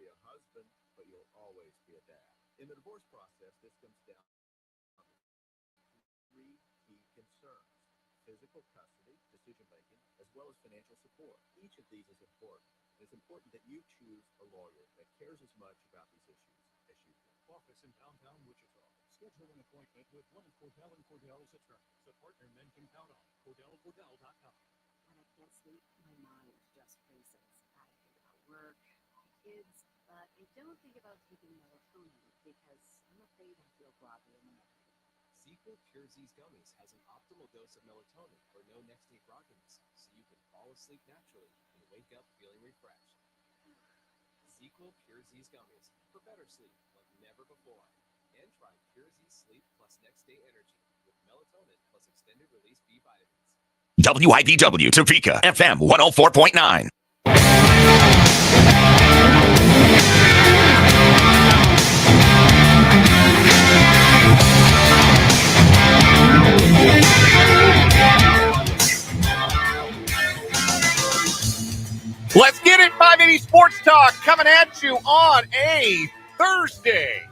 be a husband, but you'll always be a dad. In the divorce process, this comes down to three key concerns: physical custody, decision-making, as well as financial support. Each of these is important. It's important that you choose a lawyer that cares as much about these issues as you do. Office in downtown Wichita. Schedule an appointment with one of Cordell and Cordell's attorneys, a partner men can count on. CordellCordell.com. When I can't sleep, my mind just races. I think about work, my kids, but I don't think about taking melatonin because I'm afraid I'll feel groggy in the morning. ZzzQuil Pure Z's Gummies has an optimal dose of melatonin for no next-day grogginess, so you can fall asleep naturally and wake up feeling refreshed. ZzzQuil Pure Z's Gummies for better sleep like never before. And try Pure Z Sleep plus next-day energy with melatonin plus extended-release B vitamins. WIDW Topeka FM 104.9. Let's get it, 580 Sports Talk coming at you on a Thursday.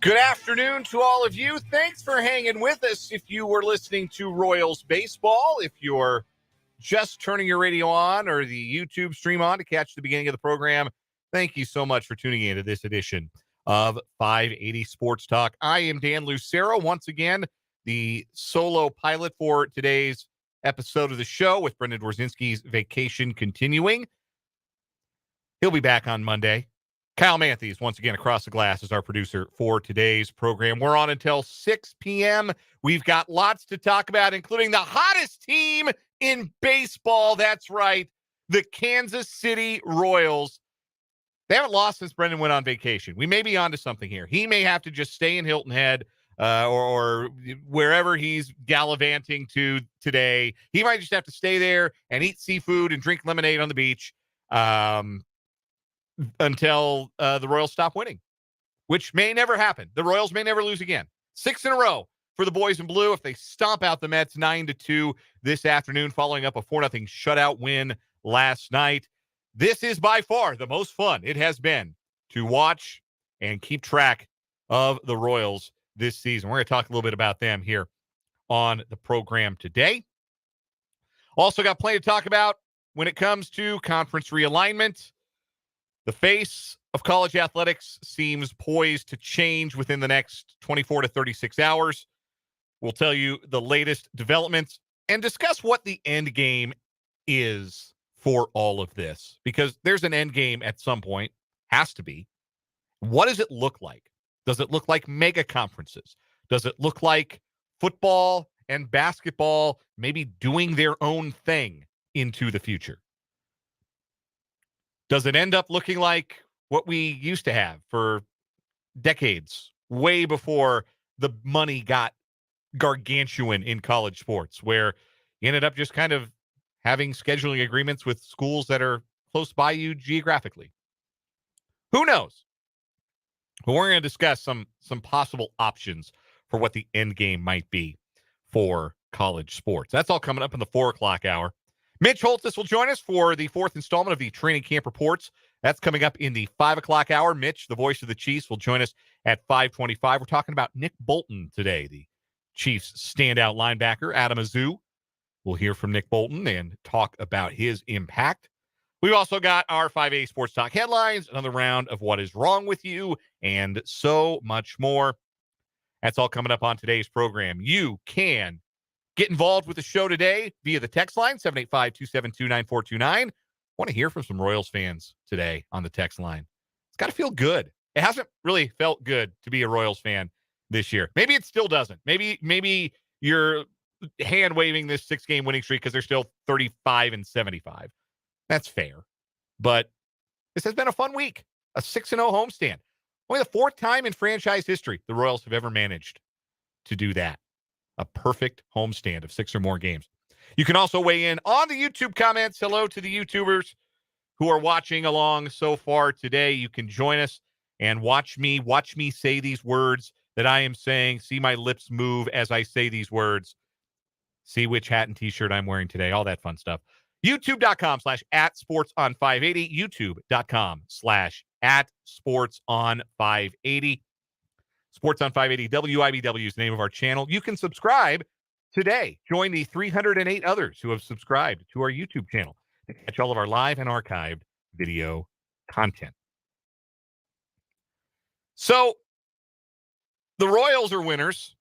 Good afternoon to all of you. Thanks for hanging with us. If you were listening to Royals baseball, if you're just turning your radio on or the YouTube stream on to catch the beginning of the program, thank you so much for tuning in to this edition of 580 Sports Talk. I am Dan Lucero, once again, the solo pilot for today's episode of the show with Brendan Dworzinski's vacation continuing. He'll be back on Monday. Kyle Manthes, once again, across the glass, is our producer for today's program. We're on until 6 p.m. We've got lots to talk about, including the hottest team in baseball. That's right, the Kansas City Royals. They haven't lost since Brendan went on vacation. We may be onto something here. He may have to just stay in Hilton Head or wherever he's gallivanting to today. He might just have to stay there and eat seafood and drink lemonade on the beach until the Royals stop winning, which may never happen. The Royals may never lose again. 6 in a row for the boys in blue if they stomp out the Mets 9-2 this afternoon, following up a 4-0 shutout win last night. This is by far the most fun it has been to watch and keep track of the Royals this season. We're going to talk a little bit about them here on the program today. Also got plenty to talk about when it comes to conference realignment. The face of college athletics seems poised to change within the next 24 to 36 hours. We'll tell you the latest developments and discuss what the end game is for all of this, because there's an end game at some point, has to be. What does it look like? Does it look like mega conferences? Does it look like football and basketball maybe doing their own thing into the future? Does it end up looking like what we used to have for decades, way before the money got gargantuan in college sports, where you ended up just kind of having scheduling agreements with schools that are close by you geographically? Who knows? But we're going to discuss some possible options for what the end game might be for college sports. That's all coming up in the 4 o'clock hour. Mitch Holthus will join us for the 4th installment of the Training Camp Reports. That's coming up in the 5 o'clock hour. Mitch, the voice of the Chiefs, will join us at 5:25. We're talking about Nick Bolton today, the Chiefs standout linebacker. Adam Azu will hear from Nick Bolton and talk about his impact. We've also got our 5A Sports Talk headlines, another round of What is Wrong with You, and so much more. That's all coming up on today's program. You can get involved with the show today via the text line, 785-272-9429. Want to hear from some Royals fans today on the text line. It's got to feel good. It hasn't really felt good to be a Royals fan this year. Maybe it still doesn't. Maybe you're hand-waving this 6-game winning streak because they're still 35-75. That's fair. But this has been a fun week. A 6-0 homestand. Only the 4th time in franchise history the Royals have ever managed to do that. A perfect homestand of 6 or more games. You can also weigh in on the YouTube comments. Hello to the YouTubers who are watching along so far today. You can join us and watch me say these words that I am saying. See my lips move as I say these words. See which hat and t-shirt I'm wearing today. All that fun stuff. YouTube.com/@sportson580. YouTube.com/@sportson580. Sports on 580 WIBW is the name of our channel. You can subscribe today. Join the 308 others who have subscribed to our YouTube channel to catch all of our live and archived video content. So the Royals are winners.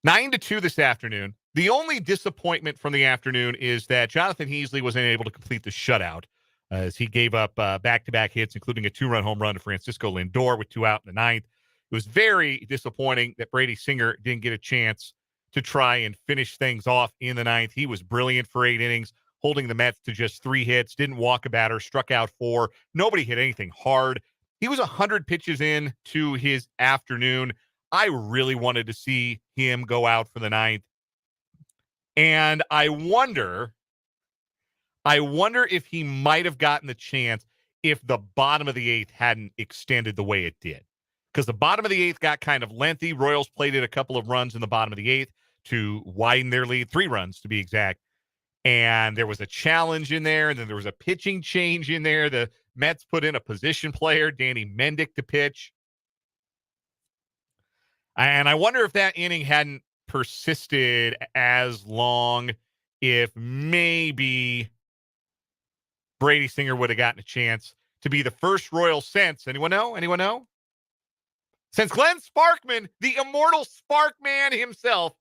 9-2 this afternoon. The only disappointment from the afternoon is that Jonathan Heasley wasn't able to complete the shutout as he gave up back-to-back hits, including a 2-run home run to Francisco Lindor with 2 out in the ninth. It was very disappointing that Brady Singer didn't get a chance to try and finish things off in the ninth. He was brilliant for 8 innings, holding the Mets to just 3 hits, didn't walk a batter, struck out 4. Nobody hit anything hard. He was 100 pitches in to his afternoon. I really wanted to see him go out for the ninth. And I wonder if he might have gotten the chance if the bottom of the 8th hadn't extended the way it did. Because the bottom of the 8th got kind of lengthy. Royals played it a couple of runs in the bottom of the 8th to widen their lead, 3 runs to be exact. And there was a challenge in there, and then there was a pitching change in there. The Mets put in a position player, Danny Mendick, to pitch. And I wonder if that inning hadn't persisted as long, if maybe Brady Singer would have gotten a chance to be the first Royal since, anyone know? Since Glenn Sparkman, the immortal Sparkman himself,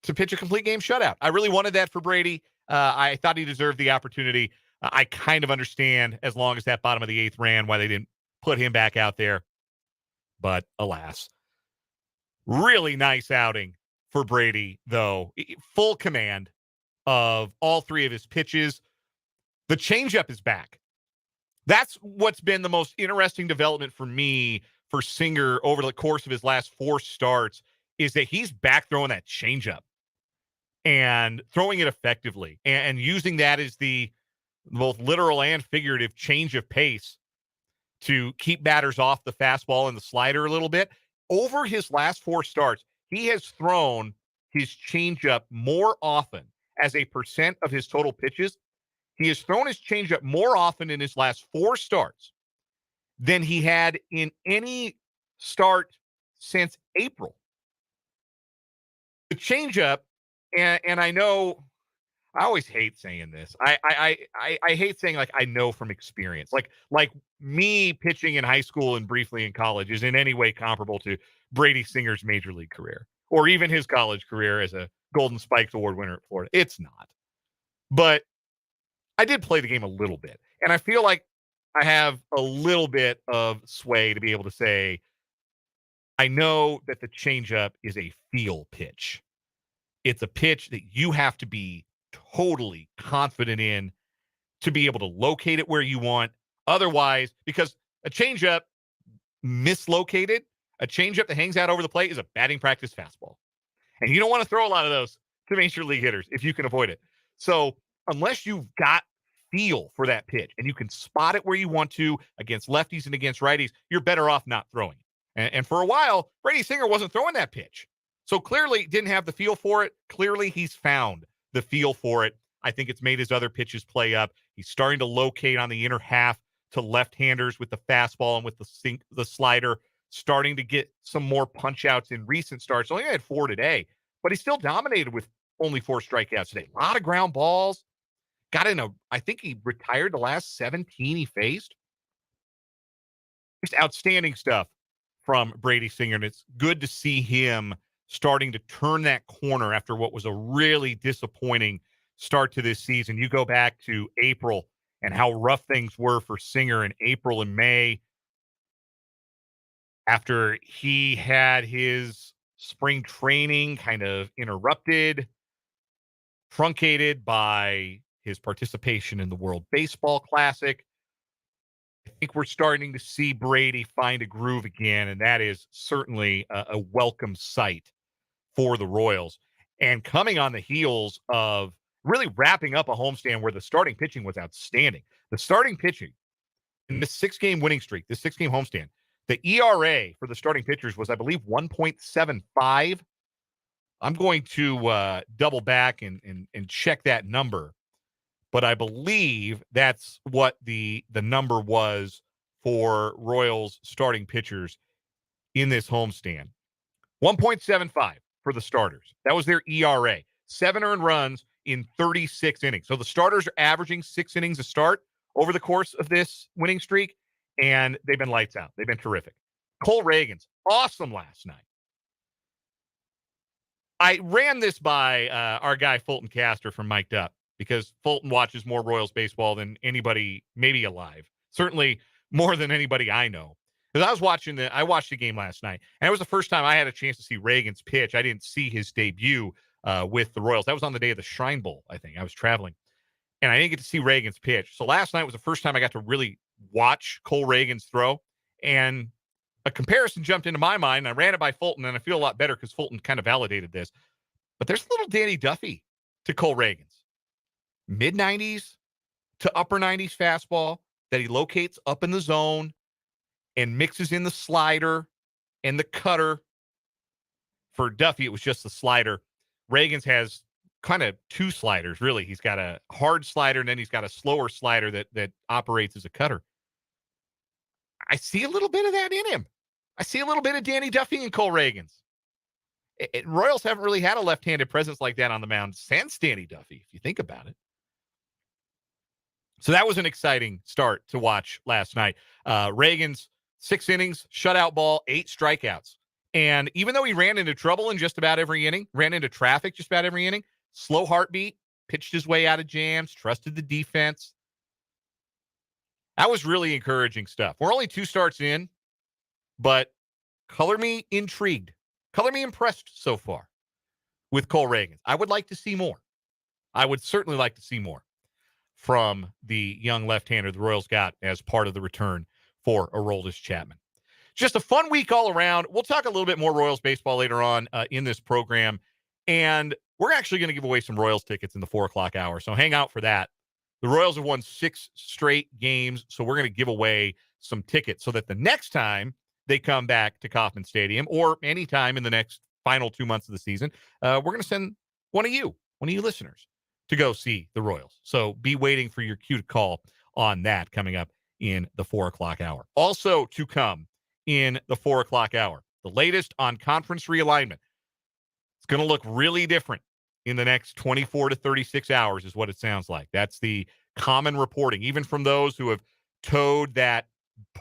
to pitch a complete game shutout. I really wanted that for Brady. I thought he deserved the opportunity. I kind of understand, as long as that bottom of the 8th ran, why they didn't put him back out there. But alas. Really nice outing for Brady, though. Full command of all 3 of his pitches. The changeup is back. That's what's been the most interesting development for me for Singer over the course of his last 4 starts, is that he's back throwing that changeup and throwing it effectively and using that as the both literal and figurative change of pace to keep batters off the fastball and the slider a little bit. Over his last 4 starts, he has thrown his changeup more often as a percent of his total pitches. He has thrown his changeup more often in his last 4 starts than he had in any start since April. The changeup, and I know I always hate saying this. I hate saying, like, I know from experience. Like me pitching in high school and briefly in college is in any way comparable to Brady Singer's major league career or even his college career as a Golden Spikes Award winner at Florida. It's not. But I did play the game a little bit, and I feel like I have a little bit of sway to be able to say I know that the changeup is a feel pitch. It's a pitch that you have to be totally confident in to be able to locate it where you want. Otherwise, because a changeup mislocated, a changeup that hangs out over the plate is a batting practice fastball. And you don't want to throw a lot of those to major league hitters if you can avoid it. So unless you've got feel for that pitch and you can spot it where you want to against lefties and against righties, you're better off not throwing it. And for a while, Brady Singer wasn't throwing that pitch. So clearly didn't have the feel for it. Clearly he's found the feel for it. I think it's made his other pitches play up. He's starting to locate on the inner half to left-handers with the fastball and with the slider, starting to get some more punch-outs in recent starts. Only had 4 today, but he still dominated with only 4 strikeouts today. A lot of ground balls. I think he retired the last 17 he faced. Just outstanding stuff from Brady Singer, and it's good to see him starting to turn that corner after what was a really disappointing start to this season. You go back to April and how rough things were for Singer in April and May after he had his spring training kind of interrupted, truncated by his participation in the World Baseball Classic. I think we're starting to see Brady find a groove again, and that is certainly a welcome sight for the Royals. And coming on the heels of really wrapping up a homestand where the starting pitching was outstanding. The starting pitching in this 6-game winning streak, this 6-game homestand, the ERA for the starting pitchers was, I believe, 1.75. I'm going to double back and check that number, but I believe that's what the number was for Royals starting pitchers in this homestand. 1.75 for the starters. That was their ERA. 7 earned runs in 36 innings. So the starters are averaging 6 innings a start over the course of this winning streak, and they've been lights out. They've been terrific. Cole Reagan's awesome last night. I ran this by our guy Fulton Caster from Mic'd Up because Fulton watches more Royals baseball than anybody maybe alive. Certainly more than anybody I know. Because I watched the game last night, and it was the first time I had a chance to see Reagan's pitch. I didn't see his debut with the Royals. That was on the day of the Shrine Bowl, I think. I was traveling, and I didn't get to see Reagan's pitch. So last night was the first time I got to really watch Cole Reagan's throw, and a comparison jumped into my mind. And I ran it by Fulton, and I feel a lot better because Fulton kind of validated this. But there's a little Danny Duffy to Cole Reagan's. Mid-90s to upper 90s fastball that he locates up in the zone and mixes in the slider and the cutter. For Duffy, it was just the slider. Reagan's has kind of 2 sliders, really. He's got a hard slider, and then he's got a slower slider that operates as a cutter. I see a little bit of that in him. I see a little bit of Danny Duffy and Cole Reagan's. Royals haven't really had a left-handed presence like that on the mound since Danny Duffy, if you think about it. So that was an exciting start to watch last night. Reagan's 6 innings, shutout ball, 8 strikeouts. And even though he ran into trouble in just about every inning, ran into traffic just about every inning, slow heartbeat, pitched his way out of jams, trusted the defense. That was really encouraging stuff. We're only 2 starts in, but color me intrigued. Color me impressed so far with Cole Reagan. I would like to see more. I would certainly like to see more from the young left-hander the Royals got as part of the return for Aroldis Chapman. Just a fun week all around. We'll talk a little bit more Royals baseball later on in this program, and we're actually going to give away some Royals tickets in the 4 o'clock hour, so hang out for that. The Royals have won 6 straight games, so we're going to give away some tickets so that the next time they come back to Kauffman Stadium or anytime in the next final 2 months of the season, we're going to send one of you listeners, to go see the Royals. So be waiting for your cue to call on that coming up in the 4 o'clock hour. Also to come in the 4 o'clock hour, the latest on conference realignment. It's going to look really different in the next 24 to 36 hours is what it sounds like. That's the common reporting, even from those who have towed that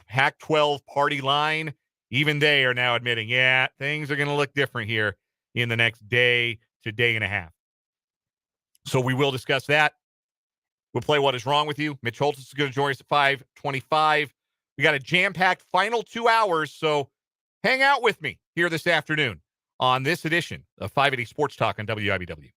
Pac-12 party line. Even they are now admitting, yeah, things are going to look different here in the next day to day and a half. So we will discuss that. We'll play What Is Wrong With You. Mitch Holthus is going to join us at 5:25. We got a jam-packed final 2 hours, so hang out with me here this afternoon on this edition of 580 Sports Talk on WIBW.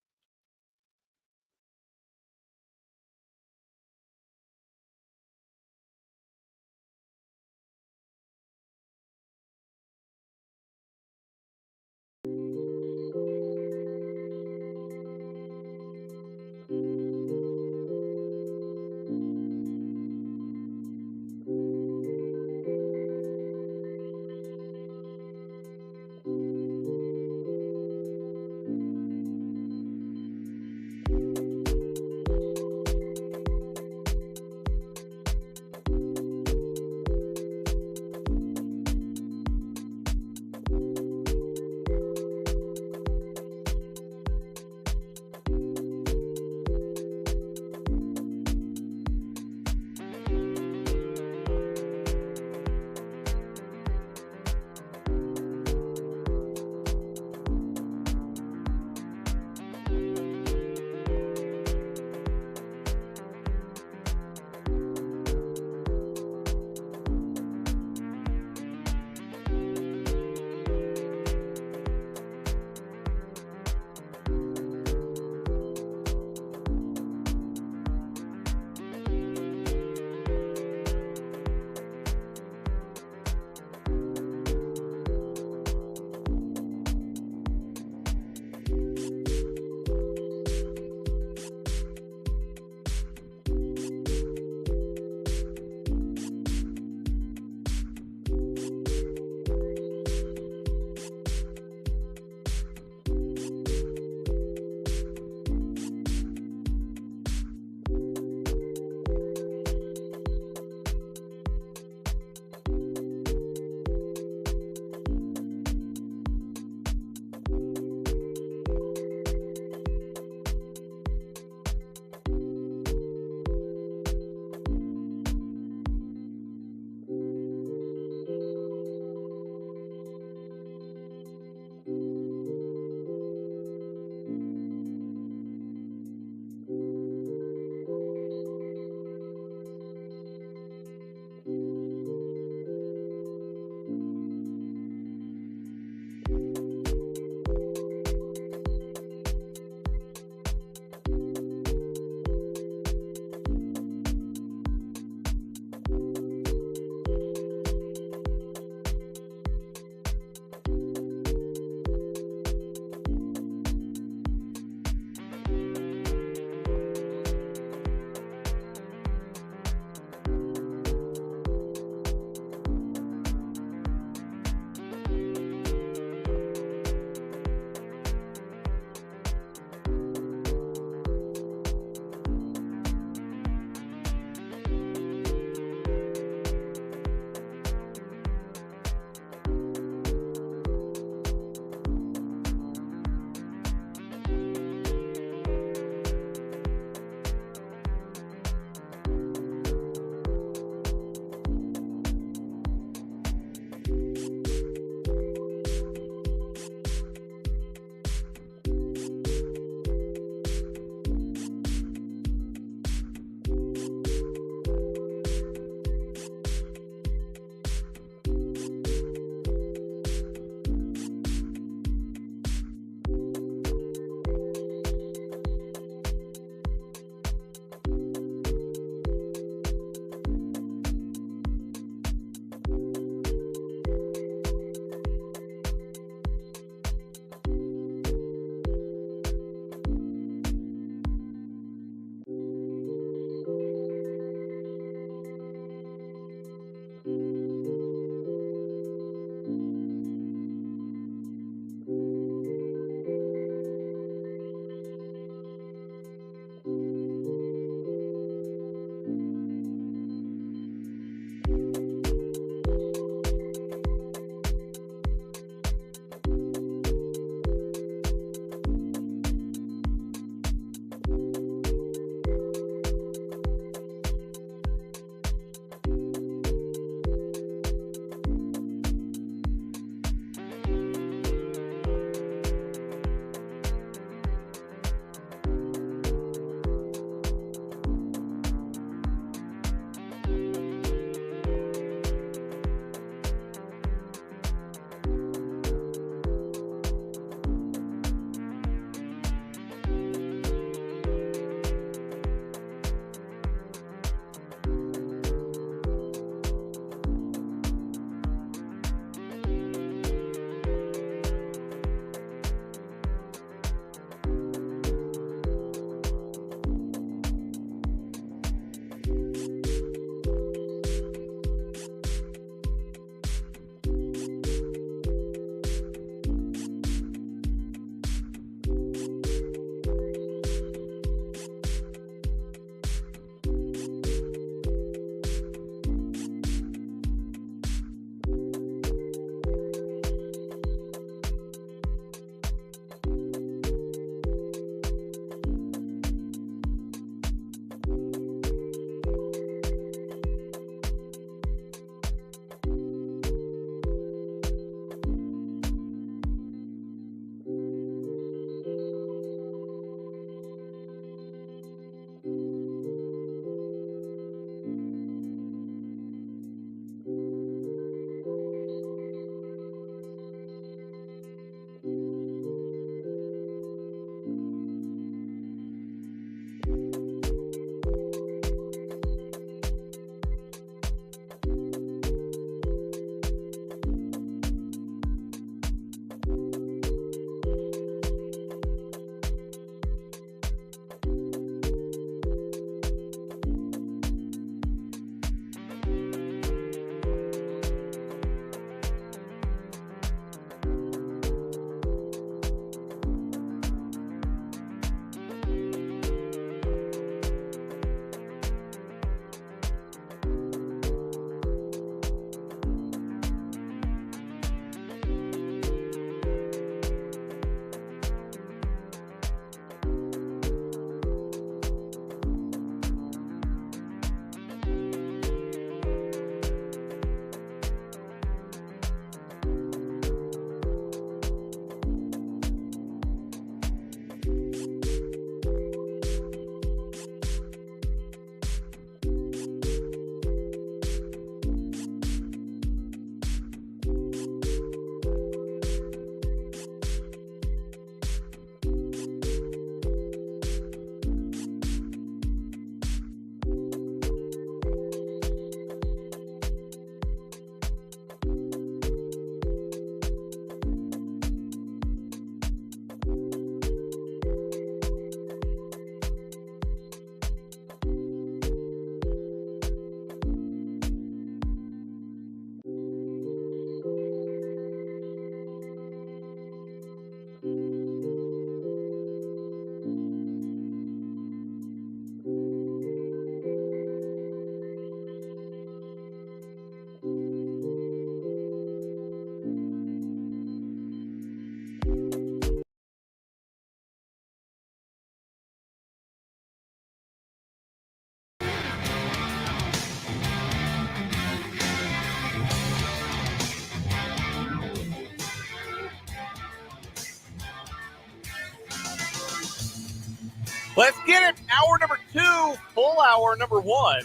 Let's get it. Hour number 2, full hour number 1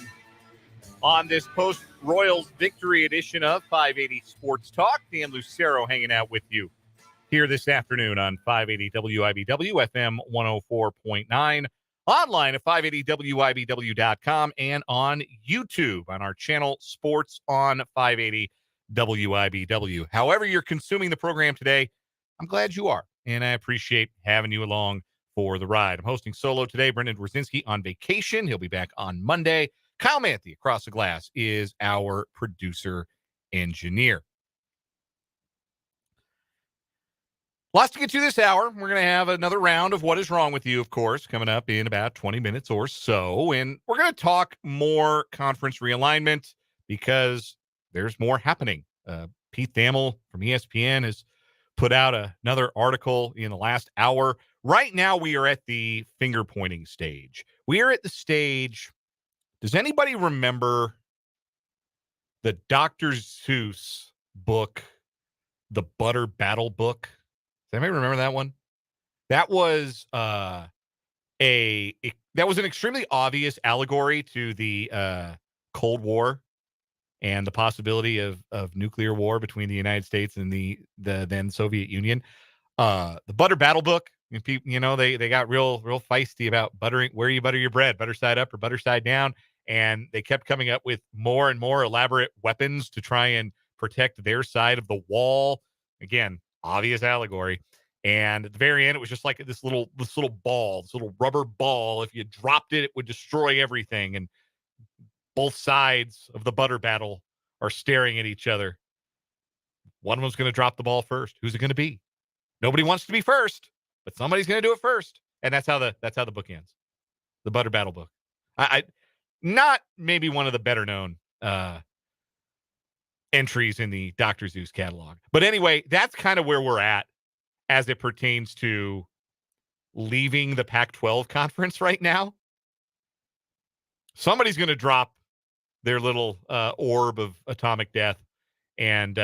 on this post-Royals victory edition of 580 Sports Talk. Dan Lucero hanging out with you here this afternoon on 580 WIBW, FM 104.9, online at 580WIBW.com, and on YouTube on our channel Sports on 580 WIBW. However you're consuming the program today, I'm glad you are, and I appreciate having you along for the ride. I'm hosting solo today. Brendan Dworzinski on vacation. He'll be back on Monday. Kyle Manthe across the glass is our producer engineer. Lots to get to this hour. We're going to have another round of What Is Wrong With You, of course, coming up in about 20 minutes or so. And we're going to talk more conference realignment because there's more happening. Pete Thamel from ESPN has put out another article in the last hour. Right now, we are at the finger-pointing stage. We are at the stage. Does anybody remember the Dr. Seuss book, The Butter Battle Book? Does anybody remember that one? That was that was an extremely obvious allegory to the Cold War and the possibility of nuclear war between the United States and the then Soviet Union. The Butter Battle Book. People, they got real feisty about buttering, where you butter your bread, butter side up or butter side down. And they kept coming up with more and more elaborate weapons to try and protect their side of the wall. Again, obvious allegory. And at the very end, it was just like this little ball, this little rubber ball. If you dropped it, it would destroy everything. And both sides of the butter battle are staring at each other. One of them's going to drop the ball first. Who's it going to be? Nobody wants to be first, but somebody's going to do it first. And that's how the book ends. The Butter Battle Book. I not maybe one of the better known entries in the Dr. Seuss catalog. But anyway, that's kind of where we're at as it pertains to leaving the Pac-12 conference right now. Somebody's going to drop their little orb of atomic death and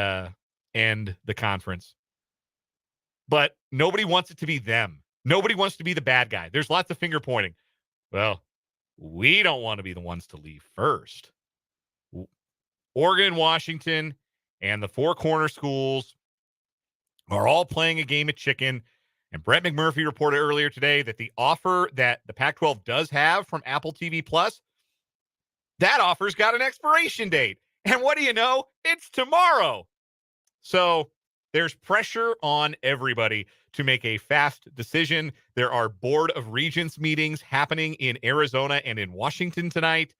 end the conference. But nobody wants it to be them. Nobody wants to be the bad guy. There's lots of finger pointing. Well, we don't want to be the ones to leave first. Oregon, Washington, and the Four Corner schools are all playing a game of chicken. And Brett McMurphy reported earlier today that the offer that the Pac-12 does have from Apple TV Plus, that offer's got an expiration date. And what do you know? It's tomorrow. So there's pressure on everybody to make a fast decision. There are Board of Regents meetings happening in Arizona and in Washington tonight.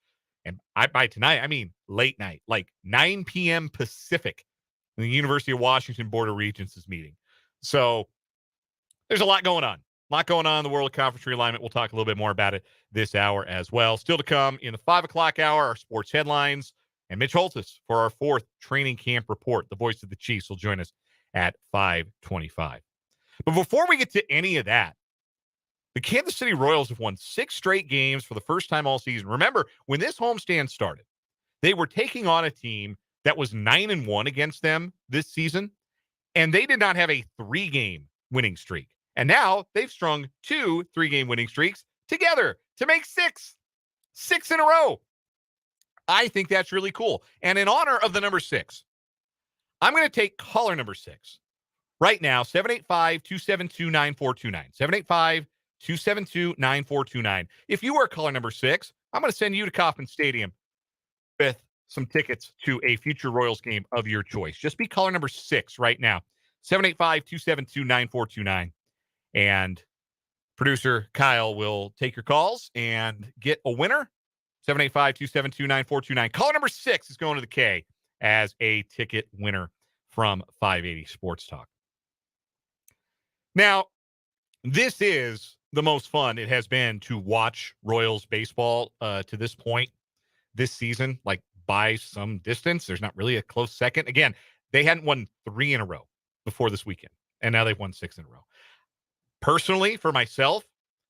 And by tonight, I mean late night, like 9 p.m. Pacific. The University of Washington Board of Regents is meeting. So there's a lot going on. A lot going on in the world of conference realignment. We'll talk a little bit more about it this hour as well. Still to come in the 5 o'clock hour, our sports headlines. And Mitch Holthus for our 4th training camp report. The voice of the Chiefs will join us at 5:25. But before we get to any of that, the Kansas City Royals have won 6 straight games for the first time all season. Remember, when this homestand started, they were taking on a team that was 9-1 against them this season, and they did not have a 3-game winning streak. And now they've strung 2 3-game winning streaks together to make 6 in a row. I think that's really cool. And in honor of the number 6, I'm going to take caller number 6 right now, 785-272-9429. 785-272-9429. If you are caller number 6, I'm going to send you to Kauffman Stadium with some tickets to a future Royals game of your choice. Just be caller number 6 right now, 785-272-9429. And producer Kyle will take your calls and get a winner. 785-272-9429. Caller number 6 is going to the K as a ticket winner from 580 Sports Talk. Now, this is the most fun it has been to watch Royals baseball to this point this season, like by some distance. There's not really a close second. Again, they hadn't won 3 in a row before this weekend, and now they've won 6 in a row. Personally, for myself,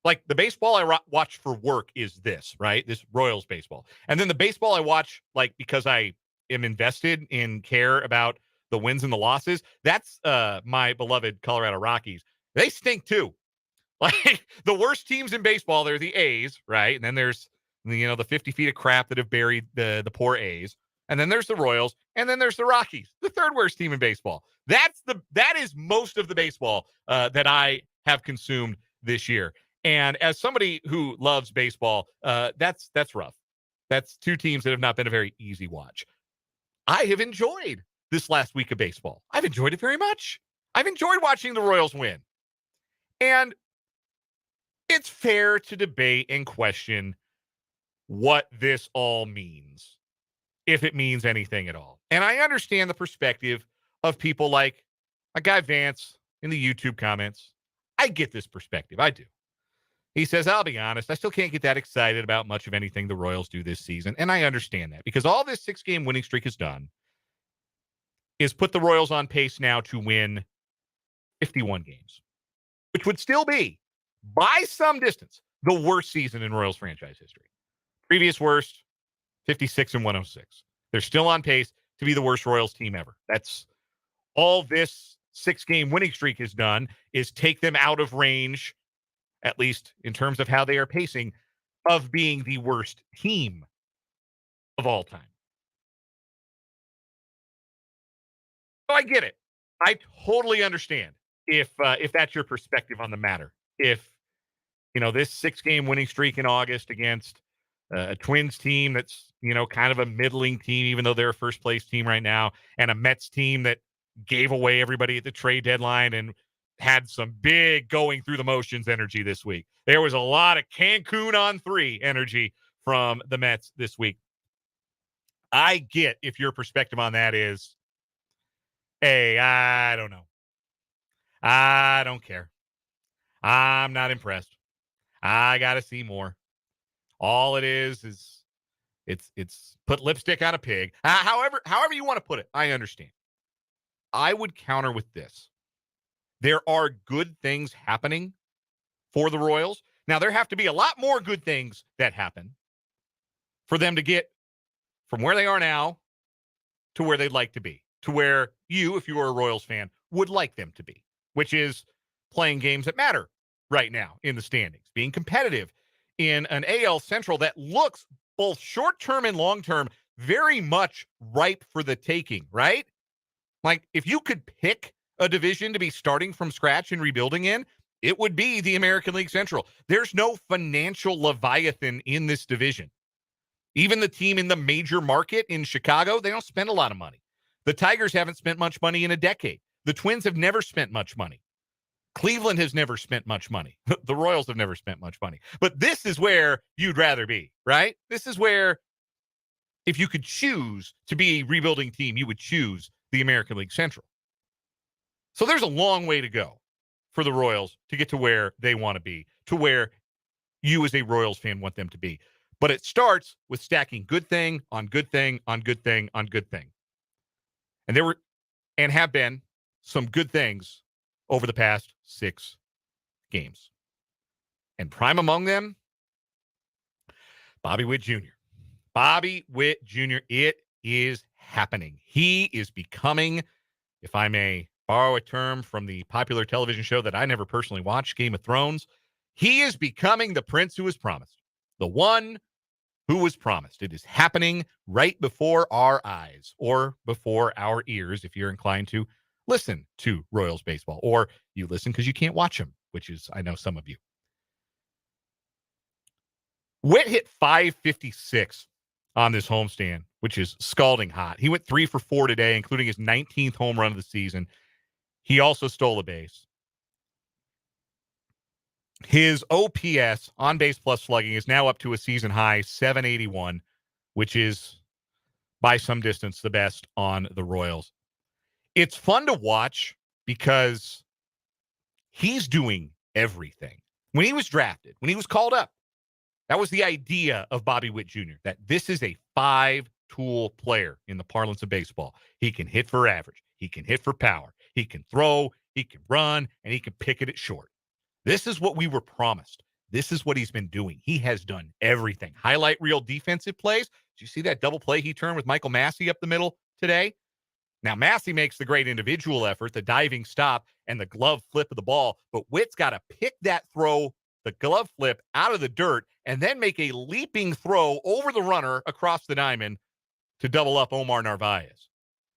like the baseball I watch for work is this, right? This Royals baseball. And then the baseball I watch, like, because I am invested in care about the wins and the losses, that's my beloved Colorado Rockies. They stink too. Like the worst teams in baseball, they're the A's, right? And then there's the 50 feet of crap that have buried the poor A's. And then there's the Royals, and then there's the Rockies, the third worst team in baseball. That is most of the baseball that I have consumed this year. And as somebody who loves baseball, that's rough. That's two teams that have not been a very easy watch. I have enjoyed this last week of baseball. I've enjoyed it very much. I've enjoyed watching the Royals win. And it's fair to debate and question what this all means, if it means anything at all. And I understand the perspective of people like my guy Vance in the YouTube comments. I get this perspective. I do. He says, I'll be honest, I still can't get that excited about much of anything the Royals do this season. And I understand that because all this 6-game winning streak has done is put the Royals on pace now to win 51 games, which would still be, by some distance, the worst season in Royals franchise history. Previous worst, 56 and 106. They're still on pace to be the worst Royals team ever. That's all this 6-game winning streak has done, is take them out of range, at least in terms of how they are pacing, of being the worst team of all time. So I get it. I totally understand if that's your perspective on the matter. If this 6-game winning streak in August against a Twins team that's kind of a middling team, even though they're a first place team right now, and a Mets team that gave away everybody at the trade deadline and had some big going through the motions energy this week. There was a lot of Cancun on 3 energy from the Mets this week. I get if your perspective on that is, hey, I don't know. I don't care. I'm not impressed. I got to see more. All it is it's put lipstick on a pig. However you want to put it, I understand. I would counter with this. There are good things happening for the Royals. Now, there have to be a lot more good things that happen for them to get from where they are now to where they'd like to be, to where you, if you are a Royals fan, would like them to be, which is playing games that matter right now in the standings, being competitive in an AL Central that looks both short-term and long-term very much ripe for the taking, right? Like, if you could pick a division to be starting from scratch and rebuilding in, it would be the American League Central. There's no financial leviathan in this division. Even the team in the major market in Chicago, they don't spend a lot of money. The Tigers haven't spent much money in a decade. The Twins have never spent much money. Cleveland has never spent much money. The Royals have never spent much money. But this is where you'd rather be, right? This is where, if you could choose to be a rebuilding team, you would choose the American League Central. So there's a long way to go for the Royals to get to where they want to be, to where you as a Royals fan want them to be. But it starts with stacking good thing on good thing on good thing on good thing. And there were and have been some good things over the past 6 games. And prime among them, Bobby Witt Jr. Bobby Witt Jr., it is happening. He is becoming, if I may borrow a term from the popular television show that I never personally watched, Game of Thrones, he is becoming the prince who was promised, the one who was promised. It is happening right before our eyes, or before our ears, if you're inclined to listen to Royals baseball, or you listen because you can't watch them, which is, I know, some of you. Witt hit .556 on this homestand, which is scalding hot. He went 3 for 4 today, including his 19th home run of the season. He also stole a base. His OPS, on base plus slugging, is now up to a season high 781, which is by some distance the best on the Royals. It's fun to watch because he's doing everything. When he was drafted, when he was called up, that was the idea of Bobby Witt Jr., that this is a 5-tool player in the parlance of baseball. He can hit for average. He can hit for power. He can throw. He can run, and he can pick it at short. This is what we were promised. This is what he's been doing. He has done everything. Highlight reel defensive plays. Did you see that double play he turned with Michael Massey up the middle today? Now, Massey makes the great individual effort, the diving stop, and the glove flip of the ball, but Witt's got to pick that throw, the glove flip, out of the dirt, and then make a leaping throw over the runner across the diamond to double up Omar Narvaez.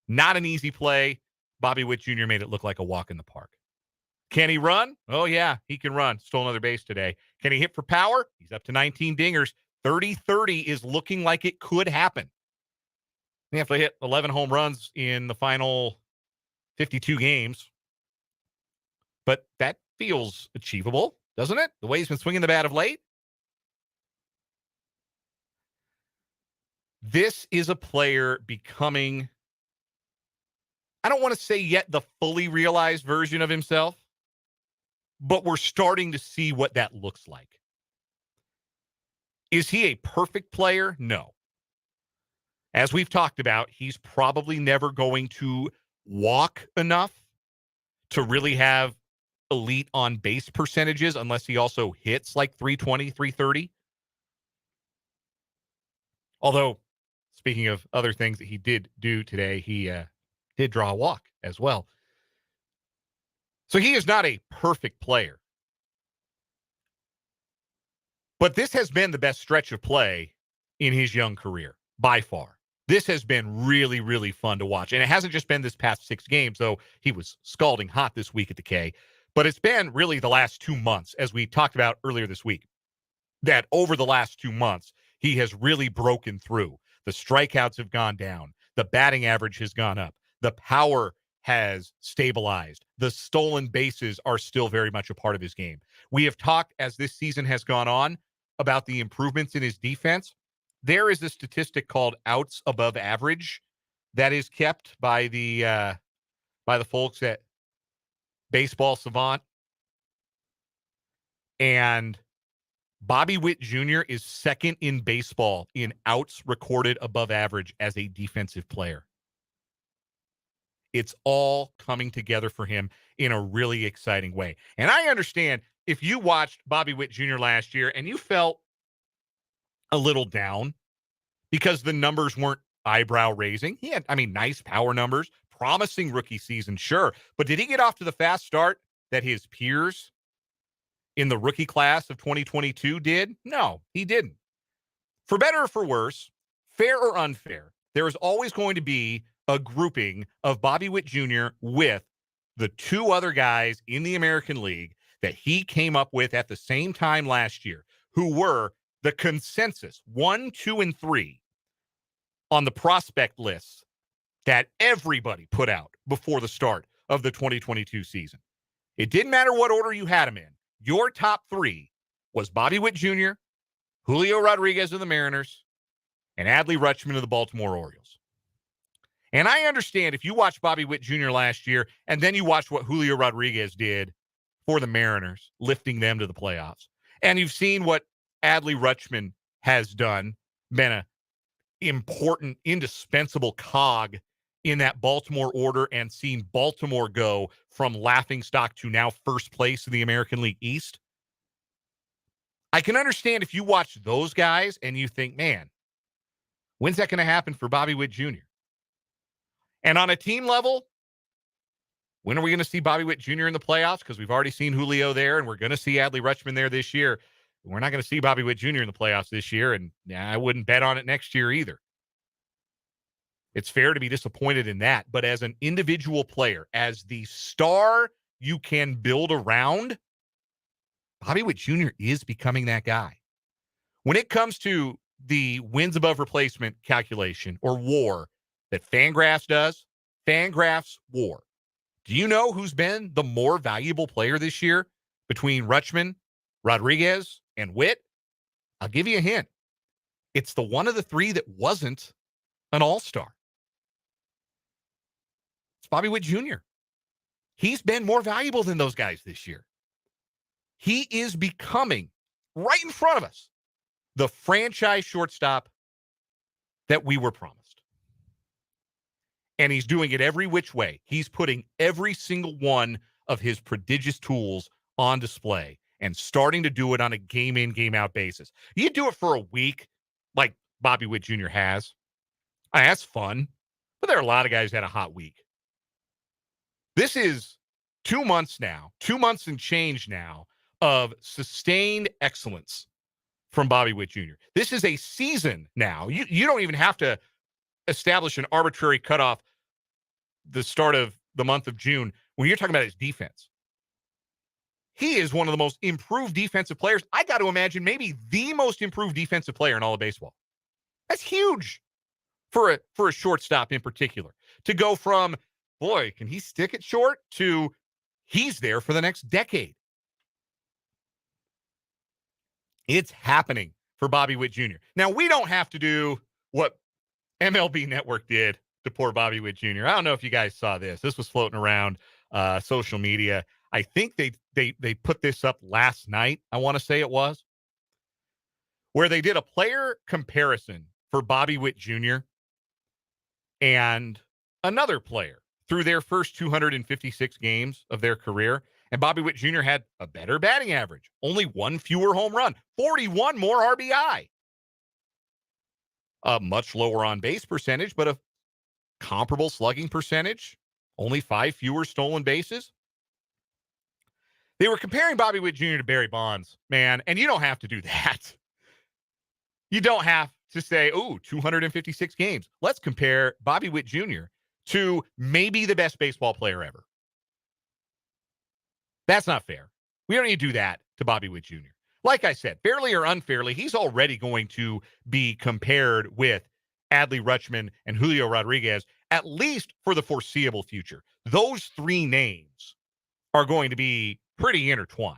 Not an easy play. Bobby Witt Jr. made it look like a walk in the park. Can he run? Oh, yeah, he can run. Stole another base today. Can he hit for power? He's up to 19 dingers. 30-30 is looking like it could happen. They have to hit 11 home runs in the final 52 games. But that feels achievable, doesn't it? The way he's been swinging the bat of late. This is a player becoming, I don't want to say yet the fully realized version of himself, but we're starting to see what that looks like. Is he a perfect player? No. As we've talked about, he's probably never going to walk enough to really have elite on base percentages unless he also hits like 320, 330. Although, speaking of other things that he did do today, he did draw a walk as well. So he is not a perfect player. But this has been the best stretch of play in his young career, by far. This has been really, really fun to watch. And it hasn't just been this past 6 games, though he was scalding hot this week at the K. But it's been really the last 2 months, as we talked about earlier this week, that over the last 2 months, he has really broken through. The strikeouts have gone down. The batting average has gone up. The power has stabilized. The stolen bases are still very much a part of his game. We have talked, as this season has gone on, about the improvements in his defense. There is a statistic called outs above average that is kept by the folks at Baseball Savant. And Bobby Witt Jr. is second in baseball in outs recorded above average as a defensive player. It's all coming together for him in a really exciting way. And I understand if you watched Bobby Witt Jr. last year and you felt a little down because the numbers weren't eyebrow raising. He had, nice power numbers, promising rookie season, sure. But did he get off to the fast start that his peers in the rookie class of 2022 did? No, he didn't. For better or for worse, fair or unfair, there is always going to be a grouping of Bobby Witt Jr. with the 2 other guys in the American League that he came up with at the same time last year, who were the consensus 1, 2, and 3 on the prospect lists that everybody put out before the start of the 2022 season. It didn't matter what order you had them in. Your top 3 was Bobby Witt Jr., Julio Rodriguez of the Mariners, and Adley Rutschman of the Baltimore Orioles. And I understand if you watched Bobby Witt Jr. last year and then you watched what Julio Rodriguez did for the Mariners, lifting them to the playoffs, and you've seen what Adley Rutschman has done, been an important, indispensable cog in that Baltimore order and seen Baltimore go from laughingstock to now first place in the American League East. I can understand if you watch those guys and you think, man, when's that going to happen for Bobby Witt Jr.? And on a team level, when are we going to see Bobby Witt Jr. in the playoffs? Because we've already seen Julio there, and we're going to see Adley Rutschman there this year. We're not going to see Bobby Witt Jr. in the playoffs this year, and I wouldn't bet on it next year either. It's fair to be disappointed in that. But as an individual player, as the star you can build around, Bobby Witt Jr. is becoming that guy. When it comes to the wins above replacement calculation or WAR that Fangraphs does, Fangraphs WAR. Do you know who's been the more valuable player this year between Rutschman, Rodriguez, and Witt? I'll give you a hint. It's the one of the 3 that wasn't an all-star. It's Bobby Witt Jr. He's been more valuable than those guys this year. He is becoming, right in front of us, the franchise shortstop that we were promised. And he's doing it every which way. He's putting every single one of his prodigious tools on display and starting to do it on a game-in, game-out basis. You do it for a week like Bobby Witt Jr. has. That's fun. but there are a lot of guys who had a hot week. This is 2 months now, 2 months and change now of sustained excellence from Bobby Witt Jr. This is a season now. You don't even have to establish an arbitrary cutoff the start of the month of June when you're talking about his defense. He is one of the most improved defensive players. I got to imagine maybe the most improved defensive player in all of baseball. That's huge for a shortstop in particular. To go from, boy, can he stick it short, to he's there for the next decade. It's happening for Bobby Witt Jr. Now, we don't have to do what MLB Network did to poor Bobby Witt Jr. I don't know if you guys saw this. This was floating around social media. I think they put this up last night, I want to say it was, where they did a player comparison for Bobby Witt Jr. and another player through their first 256 games of their career. And Bobby Witt Jr. had a better batting average, only one fewer home run, 41 more RBI, a much lower on base percentage, but a comparable slugging percentage, only 5 fewer stolen bases. They were comparing Bobby Witt Jr. to Barry Bonds, man, and you don't have to do that. You don't have to say, 256 games. Let's compare Bobby Witt Jr. to maybe the best baseball player ever. That's not fair. We don't need to do that to Bobby Witt Jr. Like I said, fairly or unfairly, he's already going to be compared with Adley Rutschman and Julio Rodriguez, at least for the foreseeable future. Those three names are going to be pretty intertwined.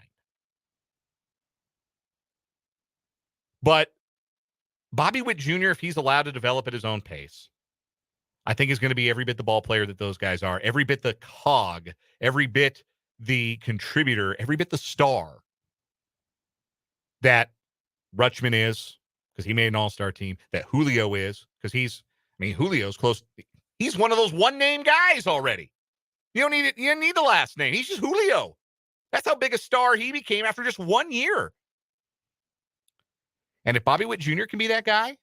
But Bobby Witt Jr., if he's allowed to develop at his own pace, I think is going to be every bit the ball player that those guys are, every bit the cog, every bit the contributor, every bit the star that Rutschman is, because he made an all-star team, that Julio is, because Julio's close. He's one of those one-name guys already. You don't need the last name. He's just Julio. That's how big a star he became after just 1 year. And if Bobby Witt Jr. can be that guy,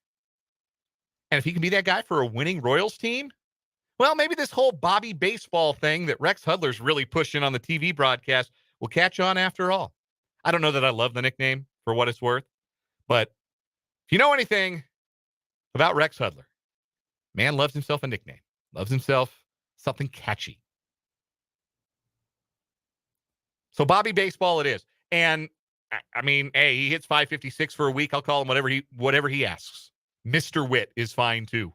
and if he can be that guy for a winning Royals team, well, maybe this whole Bobby baseball thing that Rex Hudler's really pushing on the TV broadcast will catch on after all. I don't know that I love the nickname for what it's worth, but if you know anything about Rex Hudler, man loves himself a nickname, loves himself something catchy. So Bobby baseball it is. And I mean, hey, he hits 556 for a week. I'll call him whatever he asks. Mr. Witt is fine too.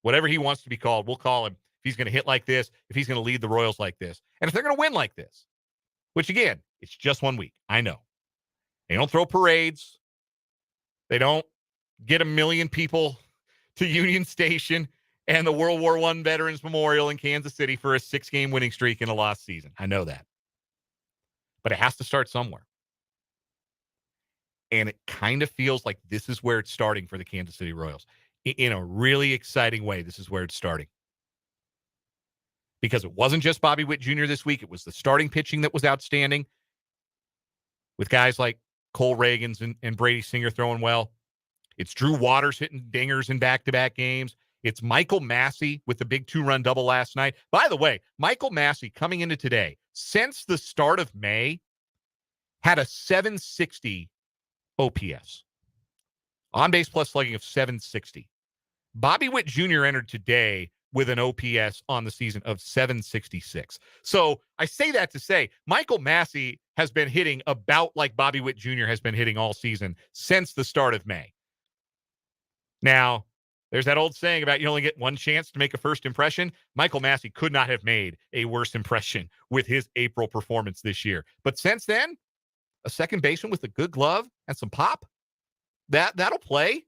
Whatever he wants to be called, we'll call him. If he's going to hit like this, if he's going to lead the Royals like this, and if they're going to win like this, which again, it's just 1 week. I know. They don't throw parades. They don't get 1 million people to Union Station and the World War I Veterans Memorial in Kansas City for a 6-game winning streak in a lost season. I know that. But it has to start somewhere. And it kind of feels like this is where it's starting for the Kansas City Royals. In a really exciting way, this is where it's starting. Because it wasn't just Bobby Witt Jr. this week. It was the starting pitching that was outstanding with guys like Cole Reagans and Brady Singer throwing well. It's Drew Waters hitting dingers in back-to-back games. It's Michael Massey with the big 2-run double last night. By the way, Michael Massey coming into today, since the start of May, had a 760 OPS. On-base plus slugging of 760. Bobby Witt Jr. entered today with an OPS on the season of 766. So I say that to say Michael Massey has been hitting about like Bobby Witt Jr. has been hitting all season since the start of May. Now, there's that old saying about you only get one chance to make a first impression. Michael Massey could not have made a worse impression with his April performance this year. But since then, a second baseman with a good glove and some pop, that'll play.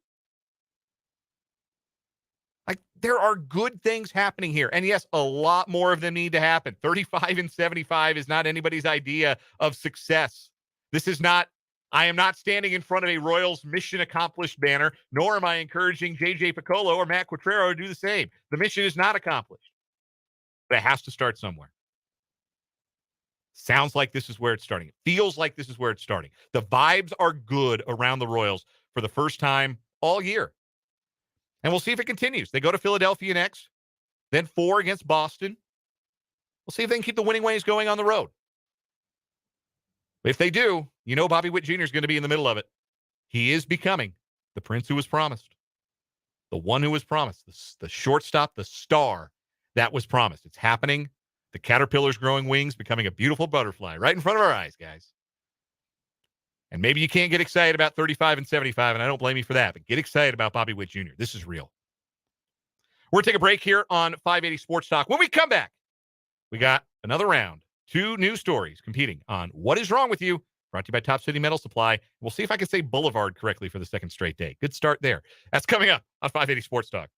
Like, there are good things happening here. And yes, a lot more of them need to happen. 35 and 75 is not anybody's idea of success. This is not, I am not standing in front of a Royals mission accomplished banner, nor am I encouraging JJ Piccolo or Matt Quatrero to do the same. The mission is not accomplished. But it has to start somewhere. Sounds like this is where it's starting. It feels like this is where it's starting. The vibes are good around the Royals for the first time all year. And we'll see if it continues. They go to Philadelphia next. then 4 against Boston. We'll see if they can keep the winning ways going on the road. If they do, Bobby Witt Jr. is going to be in the middle of it. He is becoming the prince who was promised, the one who was promised, the shortstop, the star that was promised. It's happening. The caterpillar's growing wings, becoming a beautiful butterfly right in front of our eyes, guys. And maybe you can't get excited about 35 and 75, and I don't blame you for that, but get excited about Bobby Witt Jr. This is real. We're going to take a break here on 580 Sports Talk. When we come back, we got another round. 2 news stories competing on What Is Wrong With You, brought to you by Top City Metal Supply. We'll see if I can say Boulevard correctly for the second straight day. Good start there. That's coming up on 580 Sports Talk.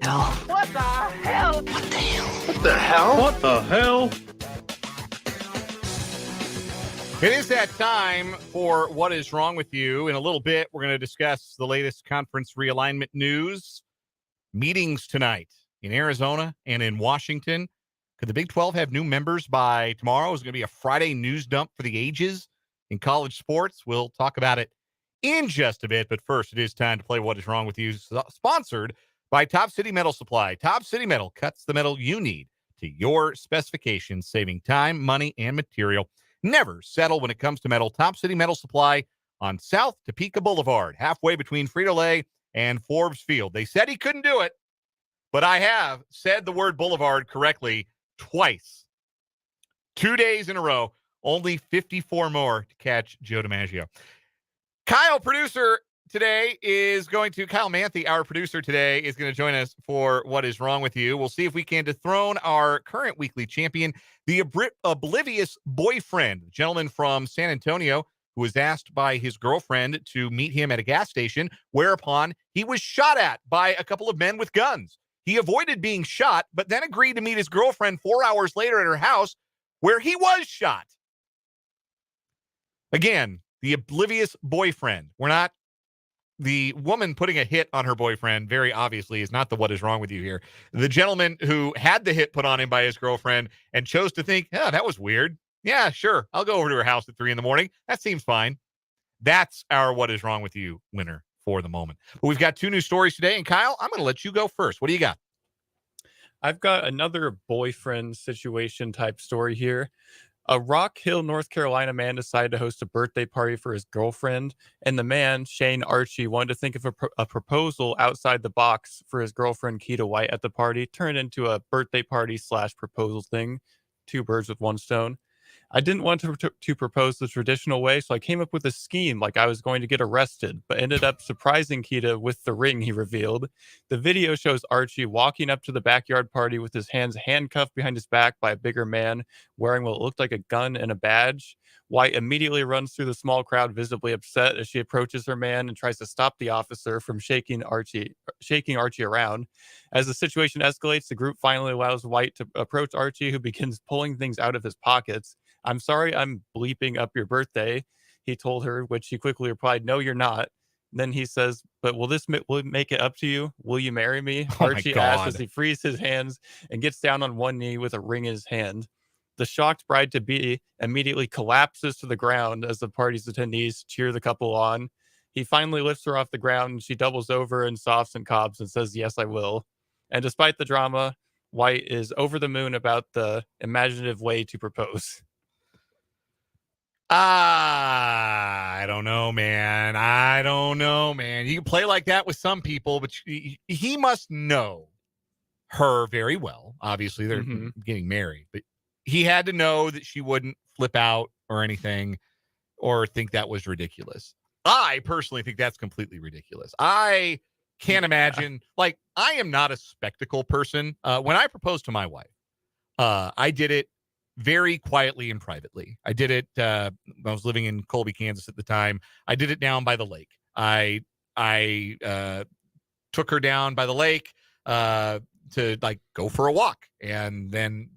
hell? What the hell? What the hell? What the hell? What the hell? It is that time for What Is Wrong With You. In a little bit, we're going to discuss the latest conference realignment news. Meetings tonight in Arizona and in Washington. Could the Big 12 have new members by tomorrow? Is it going to be a Friday news dump for the ages in college sports? We'll talk about it in just a bit. But first, it is time to play What Is Wrong With You, sponsored by Top City Metal Supply. Top City Metal cuts the metal you need to your specifications, saving time, money, and material. Never settle when it comes to metal. Top City Metal Supply on South Topeka Boulevard, halfway between Frito-Lay and Forbes Field. They said he couldn't do it, but I have said the word boulevard correctly twice. 2 days in a row, only 54 more to catch Joe DiMaggio. Kyle Manthe, our producer today, is going to join us for What Is Wrong With You. We'll see if we can dethrone our current weekly champion, the oblivious boyfriend, the gentleman from San Antonio who was asked by his girlfriend to meet him at a gas station, whereupon he was shot at by a couple of men with guns. He avoided being shot, but then agreed to meet his girlfriend 4 hours later at her house, where he was shot. Again, the oblivious boyfriend. The woman putting a hit on her boyfriend, very obviously, is not the what is wrong with you here. The gentleman who had the hit put on him by his girlfriend and chose to think, that was weird. Yeah, sure. I'll go over to her house at 3 a.m. That seems fine. That's our what is wrong with you winner for the moment. But we've got 2 new stories today. And Kyle, I'm going to let you go first. What do you got? I've got another boyfriend situation type story here. A Rock Hill, North Carolina man decided to host a birthday party for his girlfriend, and the man, Shane Archie, wanted to think of a proposal outside the box for his girlfriend, Keita White, at the party, turned into a birthday party / proposal thing. 2 birds with 1 stone. I didn't want to propose the traditional way, so I came up with a scheme like I was going to get arrested, but ended up surprising Keita with the ring he revealed. The video shows Archie walking up to the backyard party with his hands handcuffed behind his back by a bigger man wearing what looked like a gun and a badge. White immediately runs through the small crowd, visibly upset, as she approaches her man and tries to stop the officer from shaking Archie around. As the situation escalates, the group finally allows White to approach Archie, who begins pulling things out of his pockets. "I'm sorry I'm bleeping up your birthday," he told her, which she quickly replied, "No, you're not." Then he says, "But will it make it up to you? Will you marry me?" Archie asks as he frees his hands and gets down on one knee with a ring in his hand. The shocked bride-to-be immediately collapses to the ground as the party's attendees cheer the couple on. He finally lifts her off the ground, and she doubles over in softs and cobs and says, "Yes, I will." And despite the drama, White is over the moon about the imaginative way to propose. I don't know, man. You can play like that with some people, but he must know her very well. Obviously, they're getting married, but he had to know that she wouldn't flip out or anything or think that was ridiculous. I personally think that's completely ridiculous. I can't imagine. Like, I am not a spectacle person. When I proposed to my wife, I did it very quietly and privately. I did it. I was living in Colby, Kansas at the time. I did it down by the lake. I took her down by the lake to like go for a walk, and then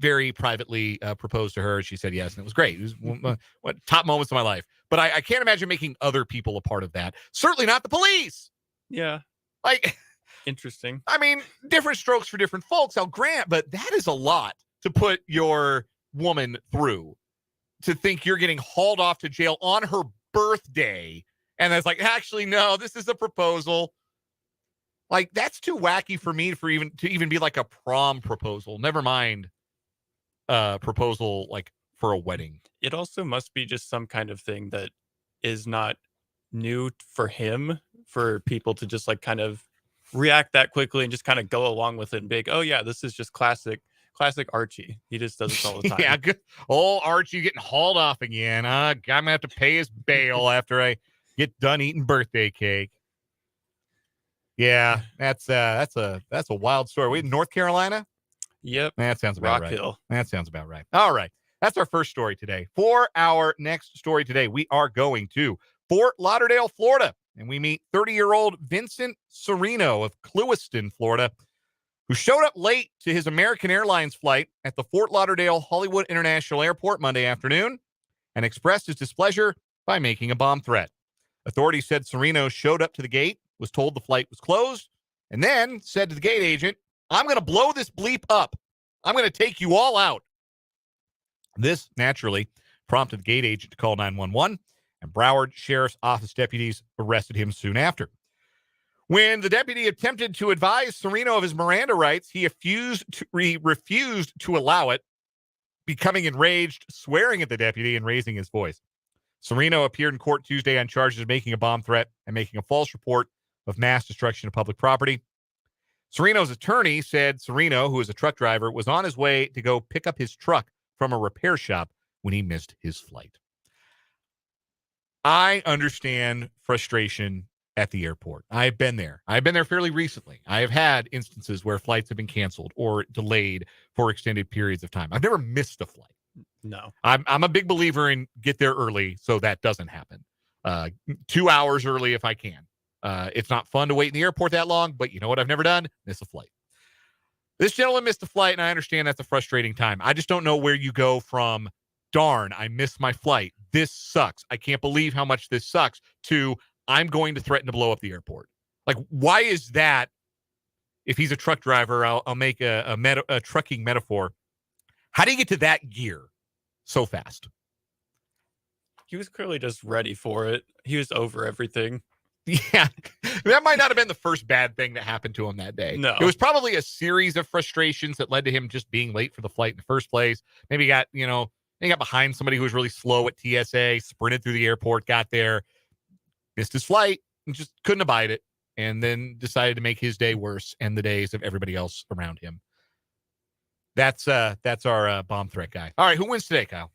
very privately proposed to her. She said yes, and it was great. It was one top moments of my life. But I can't imagine making other people a part of that. Certainly not the police. Yeah. Like, interesting. I mean, different strokes for different folks, I'll grant, but that is a lot to put your woman through, to think you're getting hauled off to jail on her birthday. And it's like, actually, no, this is a proposal. Like, that's too wacky for me to even be like a prom proposal. Never mind proposal like for a wedding. It also must be just some kind of thing that is not new for him, for people to just like kind of react that quickly and just kind of go along with it and be like, oh yeah, this is just classic Archie. He just does this all the time. Yeah, good. Old Archie getting hauled off again. I'm gonna have to pay his bail after I get done eating birthday cake. Yeah, that's a wild story. We in North Carolina? Yep. That sounds about right. Rock Hill. That sounds about right. All right. That's our first story today. For our next story today, we are going to Fort Lauderdale, Florida, and we meet 30-year-old Vincent Serino of Clewiston, Florida, who showed up late to his American Airlines flight at the Fort Lauderdale Hollywood International Airport Monday afternoon and expressed his displeasure by making a bomb threat. Authorities said Serino showed up to the gate, was told the flight was closed, and then said to the gate agent, "I'm going to blow this bleep up. I'm going to take you all out." This, naturally, prompted the gate agent to call 911, and Broward Sheriff's Office deputies arrested him soon after. When the deputy attempted to advise Serino of his Miranda rights, he refused to allow it, becoming enraged, swearing at the deputy, and raising his voice. Serino appeared in court Tuesday on charges of making a bomb threat and making a false report of mass destruction of public property. Serino's attorney said Serino, who is a truck driver, was on his way to go pick up his truck from a repair shop when he missed his flight. I understand frustration at the airport. I've been there. I've been there fairly recently. I have had instances where flights have been canceled or delayed for extended periods of time. I've never missed a flight. No. I'm a big believer in get there early so that doesn't happen. 2 hours early if I can. It's not fun to wait in the airport that long, but you know what I've never done? Miss a flight. This gentleman missed a flight, and I understand that's a frustrating time. I just don't know where you go from, darn, I missed my flight. This sucks. I can't believe how much this sucks, to I'm going to threaten to blow up the airport. Like, why is that? If he's a truck driver, I'll make a trucking metaphor. How do you get to that gear so fast? He was clearly just ready for it. He was over everything. Yeah, that might not have been the first bad thing that happened to him that day. No. It was probably a series of frustrations that led to him just being late for the flight in the first place. Maybe he got behind somebody who was really slow at TSA, sprinted through the airport, got there, missed his flight, and just couldn't abide it, and then decided to make his day worse and the days of everybody else around him. That's our bomb threat guy. All right, who wins today, Kyle?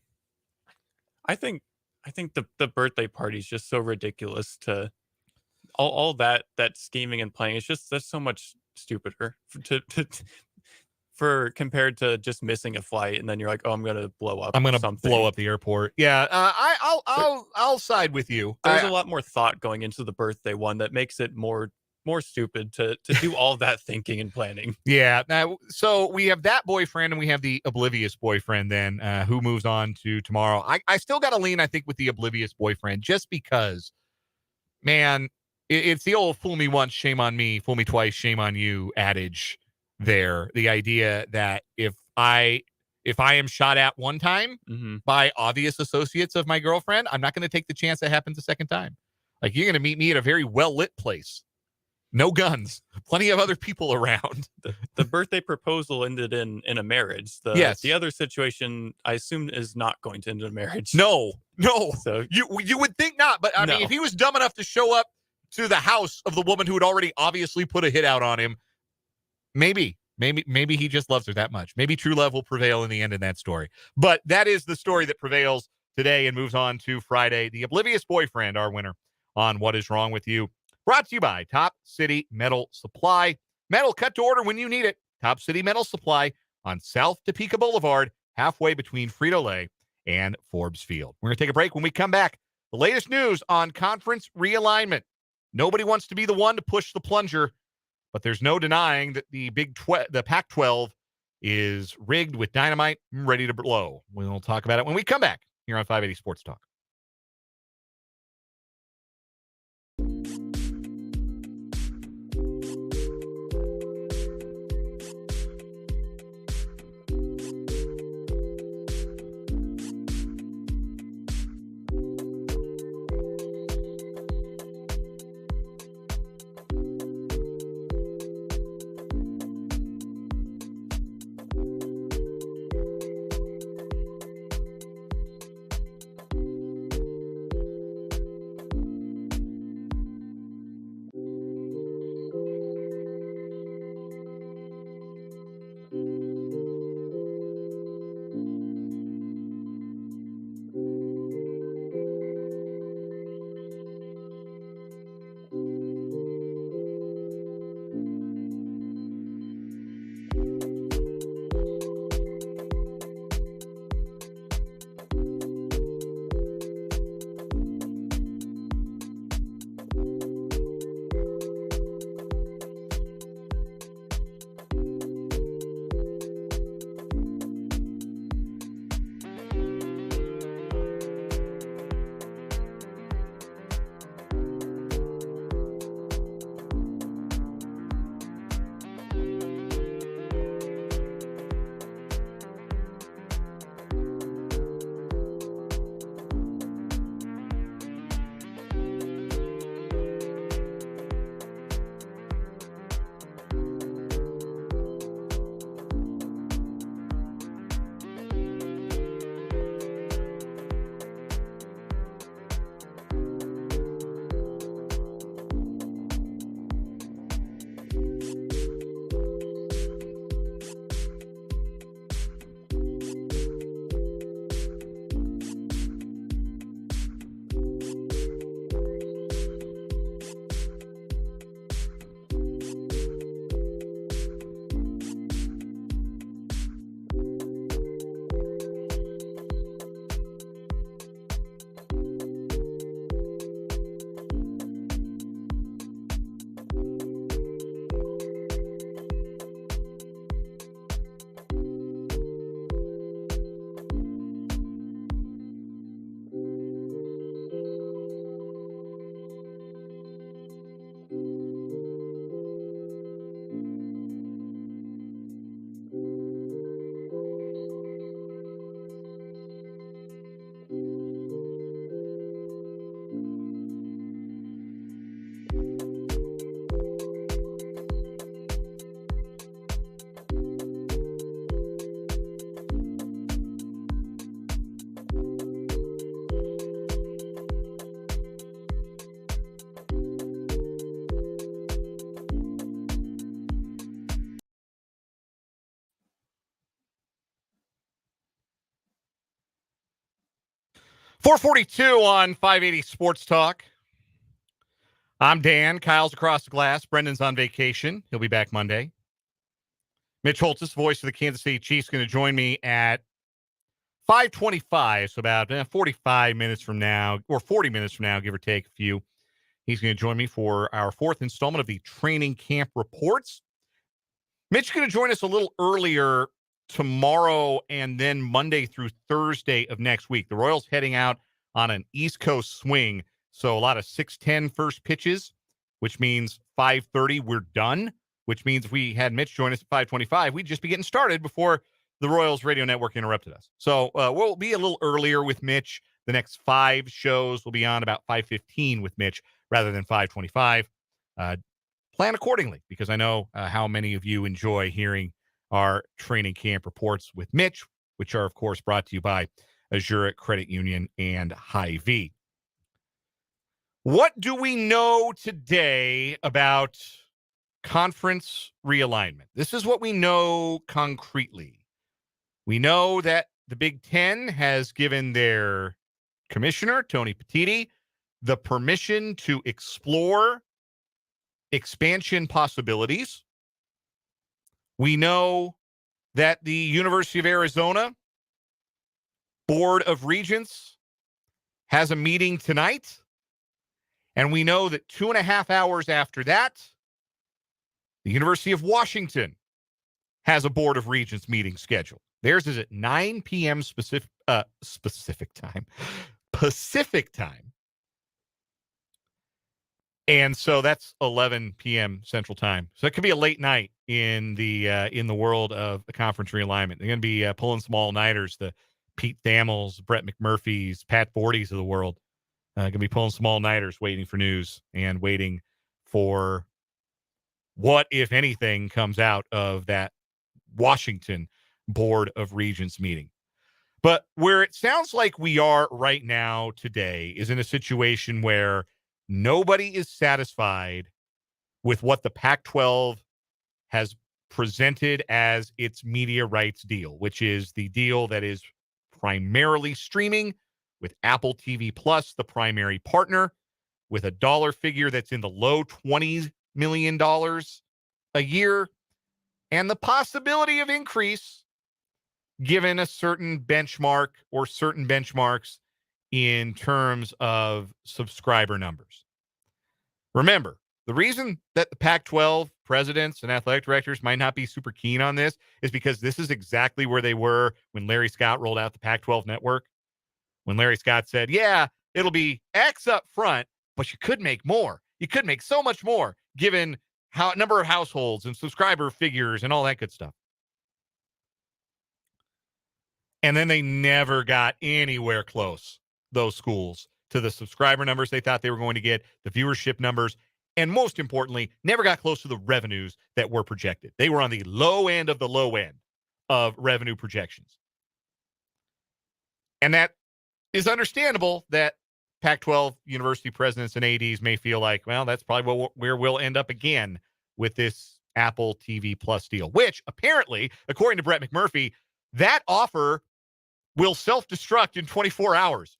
I think the birthday party is just so ridiculous. To all that scheming and playing, that's so much stupider for compared to just missing a flight and then you're like, oh, I'm gonna blow up. I'm gonna something. blow up the airport. Yeah, I'll side with you. There's a lot more thought going into the birthday one that makes it more stupid to do all that thinking and planning. Yeah. So we have that boyfriend and we have the oblivious boyfriend then, who moves on to tomorrow. I still got to lean, I think, with the oblivious boyfriend just because, man, it's the old fool me once, shame on me, fool me twice, shame on you adage there. The idea that if I am shot at one time by obvious associates of my girlfriend, I'm not going to take the chance that happens a second time. Like, you're going to meet me at a very well-lit place. No guns, plenty of other people around. The birthday proposal ended in a marriage. Yes. The other situation, I assume, is not going to end in a marriage. No. So you would think not, but I mean, if he was dumb enough to show up to the house of the woman who had already obviously put a hit out on him, maybe he just loves her that much. Maybe true love will prevail in the end in that story. But that is the story that prevails today and moves on to Friday. The oblivious boyfriend, our winner on What Is Wrong With You. Brought to you by Top City Metal Supply. Metal cut to order when you need it. Top City Metal Supply on South Topeka Boulevard, halfway between Frito-Lay and Forbes Field. We're going to take a break. When we come back, the latest news on conference realignment. Nobody wants to be the one to push the plunger, but there's no denying that the Pac-12 is rigged with dynamite ready to blow. We'll talk about it when we come back here on 580 Sports Talk. 442 on 580 Sports Talk. I'm Dan. Kyle's across the glass. Brendan's on vacation. He'll be back Monday. Mitch Holthus, voice of the Kansas City Chiefs, going to join me at 5:25, so about 45 minutes from now, or 40 minutes from now, give or take a few. He's going to join me for our fourth installment of the training camp reports. Mitch is going to join us a little earlier tomorrow and then Monday through Thursday of next week. The Royals heading out on an East Coast swing, so a lot of 6:10 first pitches, which means 5:30 we're done, which means if we had Mitch join us at 5:25, we'd just be getting started before the Royals radio network interrupted us. So we'll be a little earlier with Mitch. The next 5 shows will be on about 5:15 with Mitch rather than 5:25. Plan accordingly, because I know how many of you enjoy hearing our training camp reports with Mitch, which are, of course, brought to you by Azure Credit Union and Hy-Vee. What do we know today about conference realignment? This is what we know concretely. We know that the Big Ten has given their commissioner, Tony Petitti, the permission to explore expansion possibilities. We know that the University of Arizona Board of Regents has a meeting tonight. And we know that 2.5 hours after that, the University of Washington has a Board of Regents meeting scheduled. Theirs is at 9 p.m. Pacific time. And so that's 11 p.m. Central Time. So it could be a late night in the world of the conference realignment. They're going to be pulling some all-nighters, the Pete Thamels, Brett McMurphys, Pat Fordeys of the world. Going to be pulling some all-nighters, waiting for news and waiting for what, if anything, comes out of that Washington Board of Regents meeting. But where it sounds like we are right now today is in a situation where nobody is satisfied with what the Pac-12 has presented as its media rights deal, which is the deal that is primarily streaming, with Apple TV Plus, the primary partner, with a dollar figure that's in the low $20 million a year, and the possibility of increase given a certain benchmark or certain benchmarks in terms of subscriber numbers. Remember, the reason that the Pac-12 presidents and athletic directors might not be super keen on this is because this is exactly where they were when Larry Scott rolled out the Pac-12 network. When Larry Scott said, yeah, it'll be X up front, but you could make more. You could make so much more given how number of households and subscriber figures and all that good stuff. And then they never got anywhere close, those schools, to the subscriber numbers they thought they were going to get, the viewership numbers, and most importantly, never got close to the revenues that were projected. They were on the low end of the low end of revenue projections. And that is understandable that Pac-12 university presidents and ADs may feel like, well, that's probably where we'll end up again with this Apple TV Plus deal, which apparently, according to Brett McMurphy, that offer will self-destruct in 24 hours.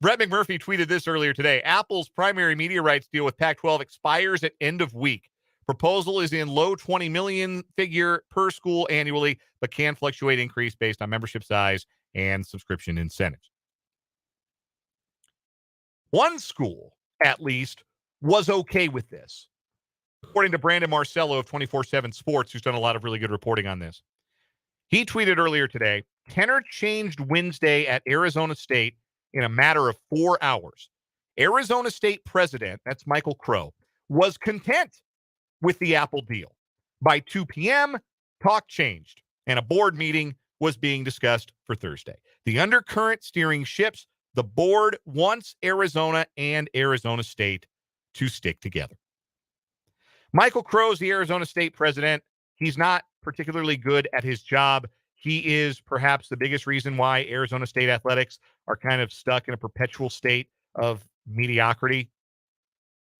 Brett McMurphy tweeted this earlier today. Apple's primary media rights deal with Pac-12 expires at end of week. Proposal is in low 20 million figure per school annually, but can fluctuate increase based on membership size and subscription incentives. One school, at least, was okay with this. According to Brandon Marcello of 24/7 Sports, who's done a lot of really good reporting on this. He tweeted earlier today, tenor changed Wednesday at Arizona State in a matter of 4 hours. Arizona State president, that's Michael Crow, was content with the Apple deal. By 2 p.m., talk changed, and a board meeting was being discussed for Thursday. The undercurrent steering ships. The board wants Arizona and Arizona State to stick together. Michael Crow's the Arizona State president. He's not particularly good at his job. He is perhaps the biggest reason why Arizona State athletics are kind of stuck in a perpetual state of mediocrity.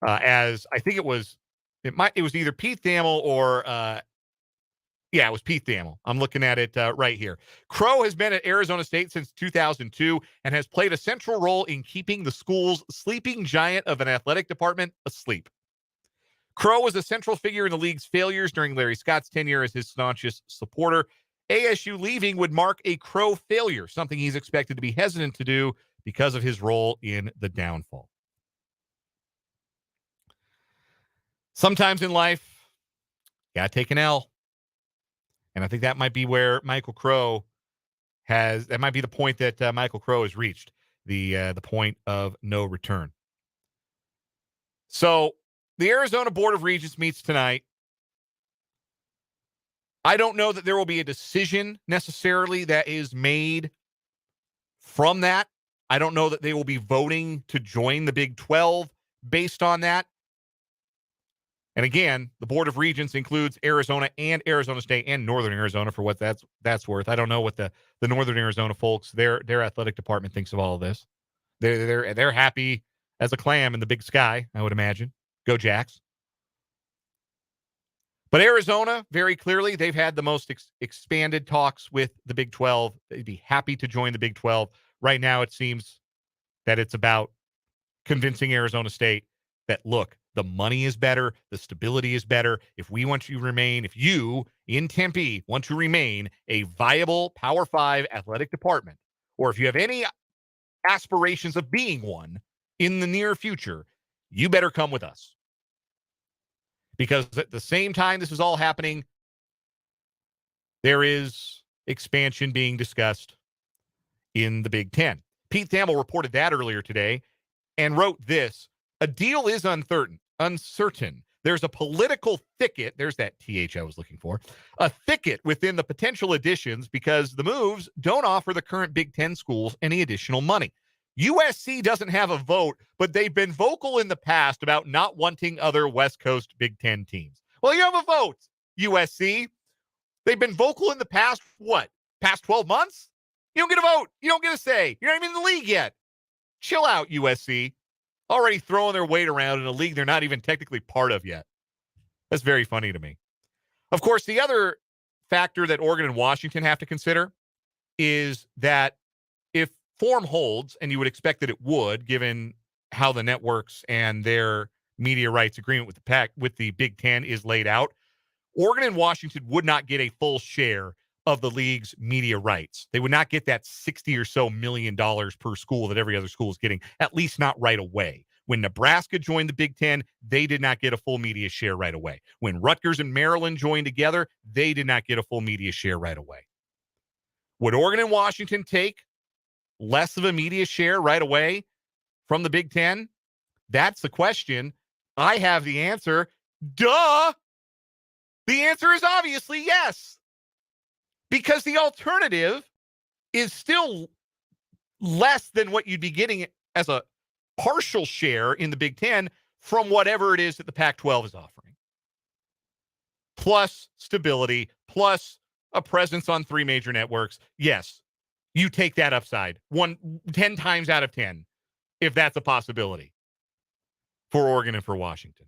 As I think it was either Pete Thamel or Yeah, it was Pete Thamel. I'm looking at it right here. Crow has been at Arizona State since 2002 and has played a central role in keeping the school's sleeping giant of an athletic department asleep. Crow was a central figure in the league's failures during Larry Scott's tenure as his staunchest supporter. ASU leaving would mark a Crow failure, something he's expected to be hesitant to do because of his role in the downfall. Sometimes in life, you gotta take an L. And I think that might be where Michael Crow that might be the point that Michael Crow has reached, the point of no return. So the Arizona Board of Regents meets tonight. I don't know that there will be a decision necessarily that is made from that. I don't know that they will be voting to join the Big 12 based on that. And again, the Board of Regents includes Arizona and Arizona State and Northern Arizona for what that's worth. I don't know what the Northern Arizona folks, their athletic department thinks of all of this. They're happy as a clam in the big sky, I would imagine. Go Jacks. But Arizona, very clearly, they've had the most expanded talks with the Big 12. They'd be happy to join the Big 12. Right now, it seems that it's about convincing Arizona State that, look, the money is better, the stability is better. If you in Tempe want to remain a viable Power 5 athletic department, or if you have any aspirations of being one in the near future, you better come with us. Because at the same time this is all happening, there is expansion being discussed in the Big Ten. Pete Thamel reported that earlier today and wrote this: a deal is uncertain. There's a political thicket. There's that TH I was looking for. A thicket within the potential additions because the moves don't offer the current Big Ten schools any additional money. USC doesn't have a vote, but they've been vocal in the past about not wanting other West Coast Big Ten teams. Well, you have a vote, USC. They've been vocal in the past, past 12 months? You don't get a vote. You don't get a say. You're not even in the league yet. Chill out, USC. Already throwing their weight around in a league they're not even technically part of yet. That's very funny to me. Of course, the other factor that Oregon and Washington have to consider is that if form holds, and you would expect that it would, given how the networks and their media rights agreement with the Big Ten is laid out, Oregon and Washington would not get a full share of the league's media rights. They would not get that $60 or so million per school that every other school is getting, at least not right away. When Nebraska joined the Big Ten, they did not get a full media share right away. When Rutgers and Maryland joined together, they did not get a full media share right away. Would Oregon and Washington take less of a media share right away from the Big Ten? That's the question. I have the answer. Duh! The answer is obviously yes. Because the alternative is still less than what you'd be getting as a partial share in the Big Ten from whatever it is that the Pac-12 is offering. Plus stability, plus a presence on 3 major networks. Yes, you take that upside 10 times out of 10, if that's a possibility for Oregon and for Washington.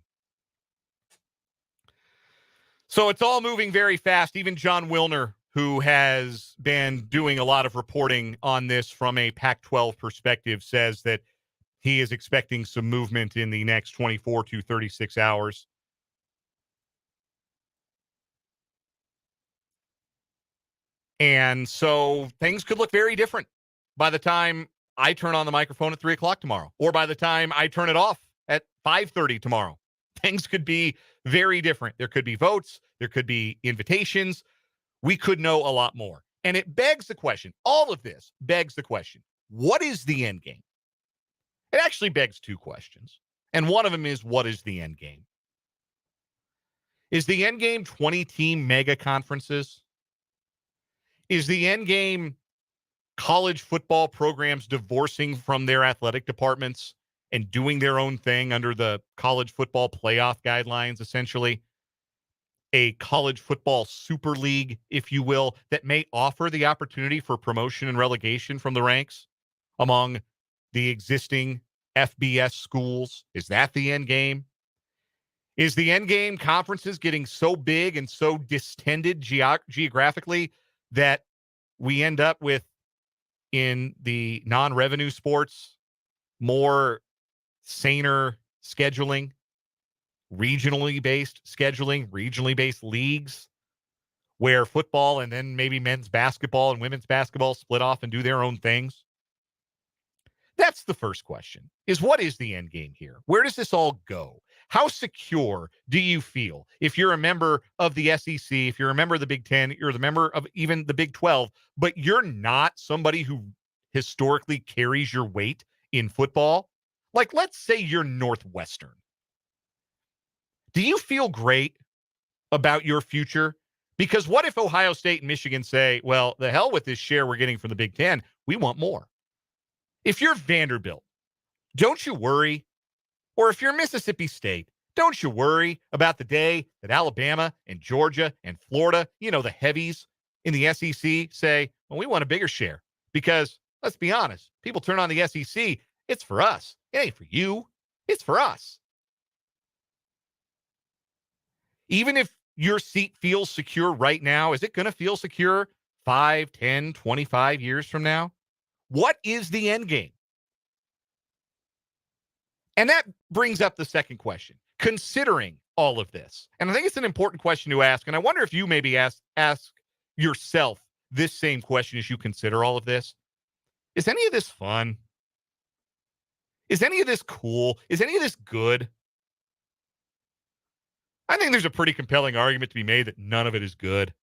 So it's all moving very fast. Even John Wilner, who has been doing a lot of reporting on this from a Pac-12 perspective, says that he is expecting some movement in the next 24 to 36 hours. And so things could look very different by the time I turn on the microphone at 3 o'clock tomorrow, or by the time I turn it off at 5:30 tomorrow. Things could be very different. There could be votes. There could be invitations. We could know a lot more. And it begs the question, all of this begs the question, what is the end game? It actually begs 2 questions. And one of them is, what is the end game? Is the end game 20-team mega conferences? Is the end game college football programs divorcing from their athletic departments and doing their own thing under the college football playoff guidelines, essentially? A college football super league, if you will, that may offer the opportunity for promotion and relegation from the ranks among the existing FBS schools? Is that the end game? Is the end game conferences getting so big and so distended geographically that we end up with, in the non-revenue sports, more saner scheduling, regionally based scheduling, regionally based leagues, where football and then maybe men's basketball and women's basketball split off and do their own things? That's the first question, is what is the end game here? Where does this all go? How secure do you feel if you're a member of the SEC, if you're a member of the Big Ten, you're the member of even the Big 12, but you're not somebody who historically carries your weight in football? Like, let's say you're Northwestern. Do you feel great about your future? Because what if Ohio State and Michigan say, well, the hell with this share we're getting from the Big Ten, we want more? If you're Vanderbilt, don't you worry? Or if you're Mississippi State, don't you worry about the day that Alabama and Georgia and Florida, the heavies in the SEC, say, well, we want a bigger share? Because let's be honest, people turn on the SEC, it's for us. It ain't for you. It's for us. Even if your seat feels secure right now, is it going to feel secure 5, 10, 25 years from now? What is the end game? And that brings up the second question. Considering all of this, and I think it's an important question to ask, and I wonder if you maybe ask yourself this same question as you consider all of this. Is any of this fun? Is any of this cool? Is any of this good? I think there's a pretty compelling argument to be made that none of it is good.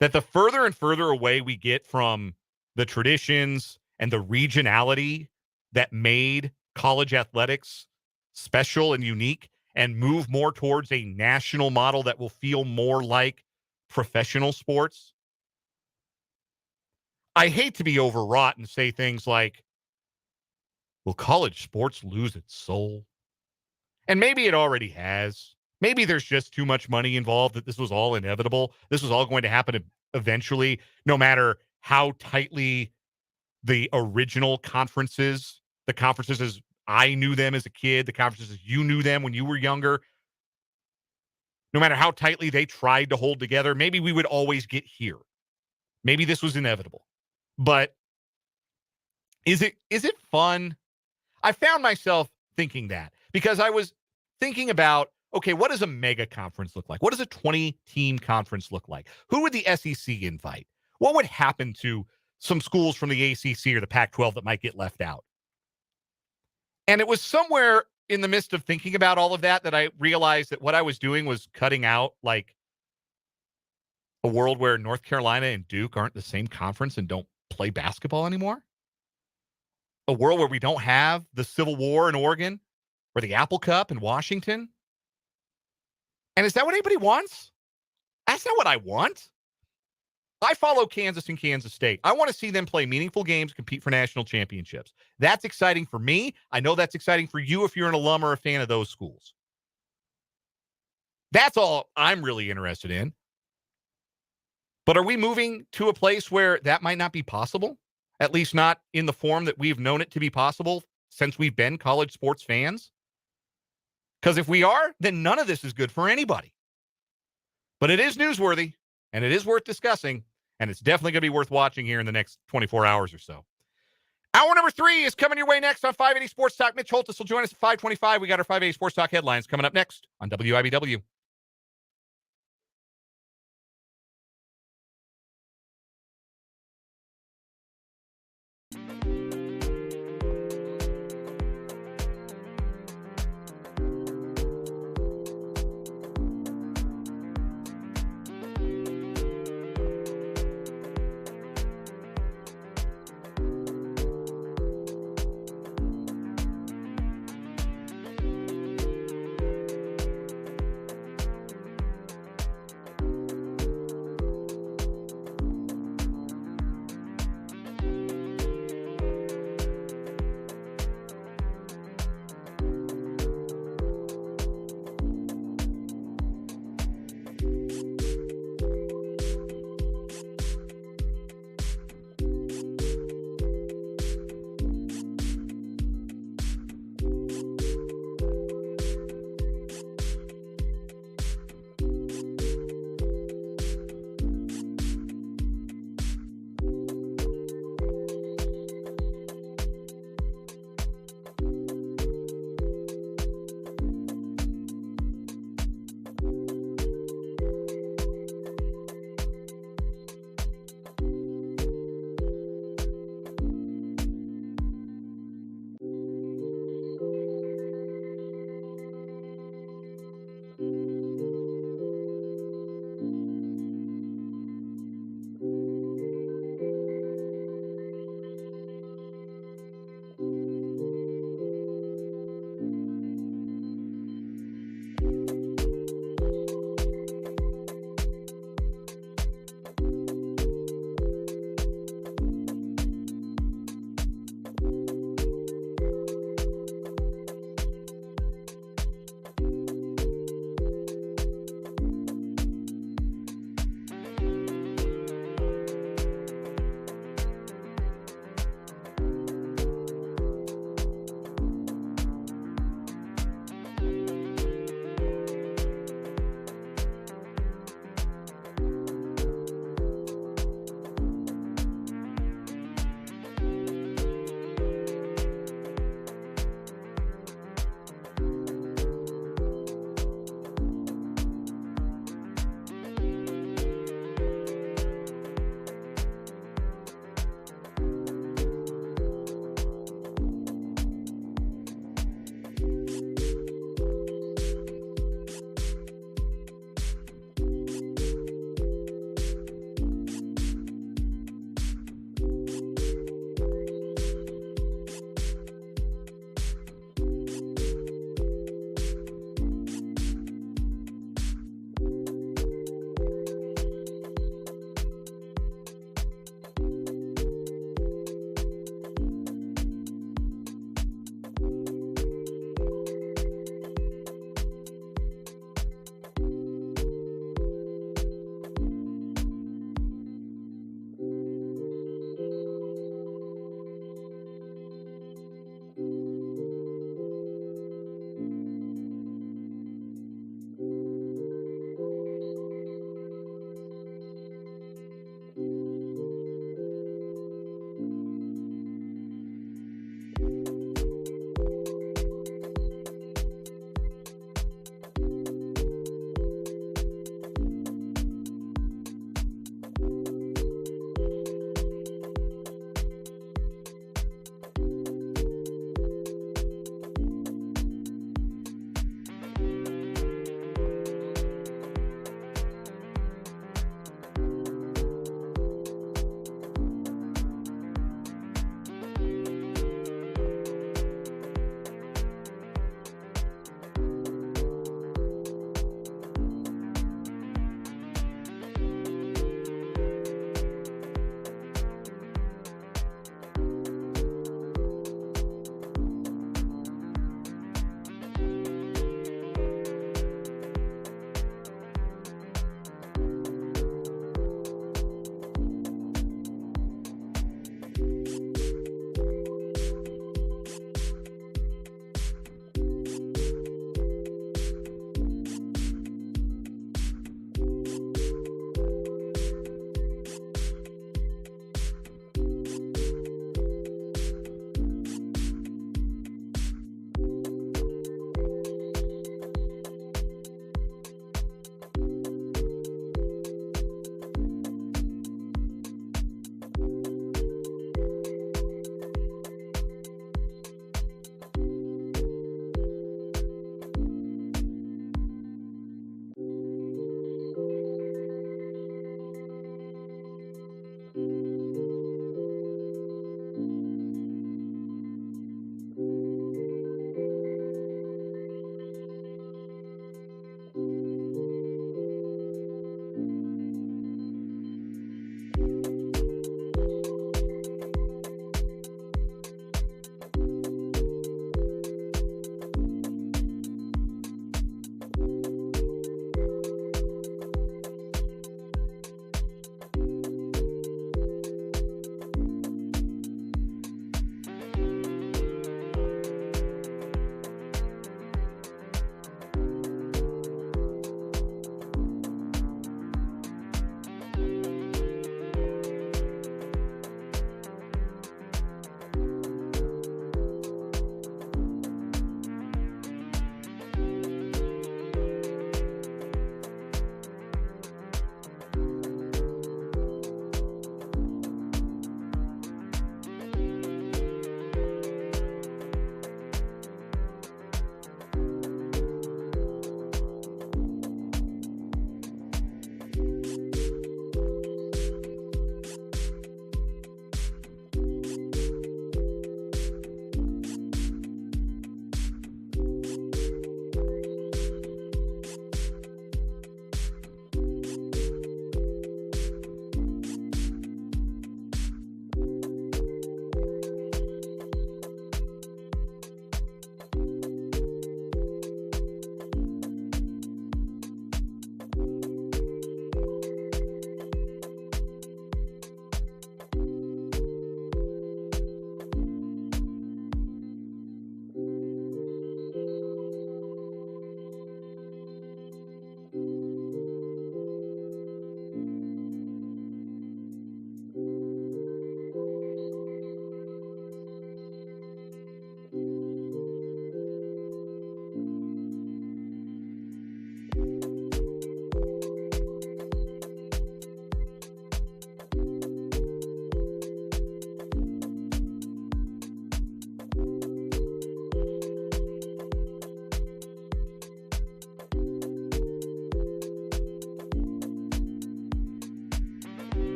That the further and further away we get from the traditions and the regionality that made college athletics special and unique, and move more towards a national model that will feel more like professional sports. I hate to be overwrought and say things like, will college sports lose its soul? And maybe it already has. Maybe there's just too much money involved that this was all inevitable. This was all going to happen eventually, no matter how tightly the original conferences, the conferences as I knew them as a kid, the conferences as you knew them when you were younger, no matter how tightly they tried to hold together, maybe we would always get here. Maybe this was inevitable. But is it fun? I found myself thinking that because I was thinking about, okay, what does a mega conference look like? What does a 20-team conference look like? Who would the SEC invite? What would happen to some schools from the ACC or the Pac-12 that might get left out? And it was somewhere in the midst of thinking about all of that I realized that what I was doing was cutting out like a world where North Carolina and Duke aren't the same conference and don't play basketball anymore. A world where we don't have the Civil War in Oregon or the Apple Cup in Washington. And is that what anybody wants? That's not what I want. I follow Kansas and Kansas State. I want to see them play meaningful games, compete for national championships. That's exciting for me. I know that's exciting for you if you're an alum or a fan of those schools. That's all I'm really interested in. But are we moving to a place where that might not be possible? At least not in the form that we've known it to be possible since we've been college sports fans? Because if we are, then none of this is good for anybody. But it is newsworthy, and it is worth discussing, and it's definitely going to be worth watching here in the next 24 hours or so. Hour number 3 is coming your way next on 580 Sports Talk. Mitch Holthus will join us at 5:25. We got our 580 Sports Talk headlines coming up next on WIBW.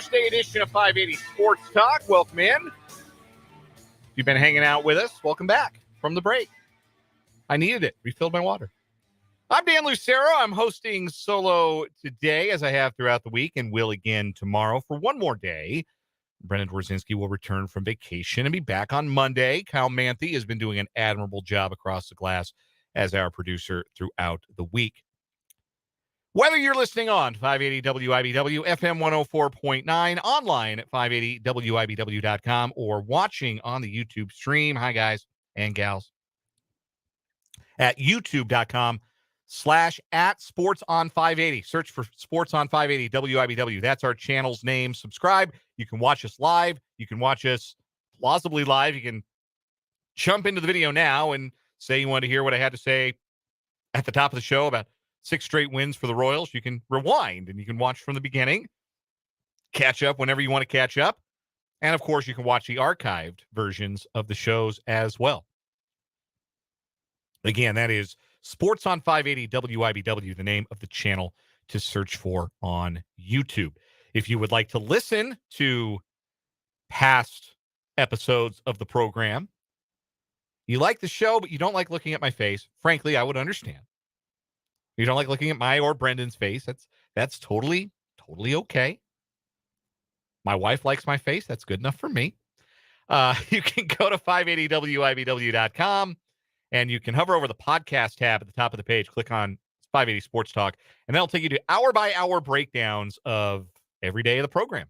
Thursday edition of 580 Sports Talk. Welcome in. If you've been hanging out with us, welcome back from the break. I needed it. Refilled my water. I'm Dan Lucero. I'm hosting solo today, as I have throughout the week, and will again tomorrow for one more day. Brendan Dworzinski will return from vacation and be back on Monday. Kyle Manthe has been doing an admirable job across the glass as our producer throughout the week. Whether you're listening on 580 WIBW, FM 104.9, online at 580WIBW.com, or watching on the YouTube stream, hi guys and gals, at youtube.com/@sportson580. Search for Sports on 580 WIBW. That's our channel's name. Subscribe. You can watch us live. You can watch us plausibly live. You can jump into the video now and say you want to hear what I had to say at the top of the show about 6 straight wins for the Royals. You can rewind and you can watch from the beginning, catch up whenever you want to catch up. And of course, you can watch the archived versions of the shows as well. Again, that is Sports on 580 WIBW, the name of the channel to search for on YouTube. If you would like to listen to past episodes of the program, you like the show, but you don't like looking at my face, frankly, I would understand. You don't like looking at my or Brendan's face. That's totally okay. My wife likes my face. That's good enough for me. You can go to 580WIBW.com and you can hover over the podcast tab at the top of the page. Click on 580 Sports Talk, and that'll take you to hour-by-hour breakdowns of every day of the program.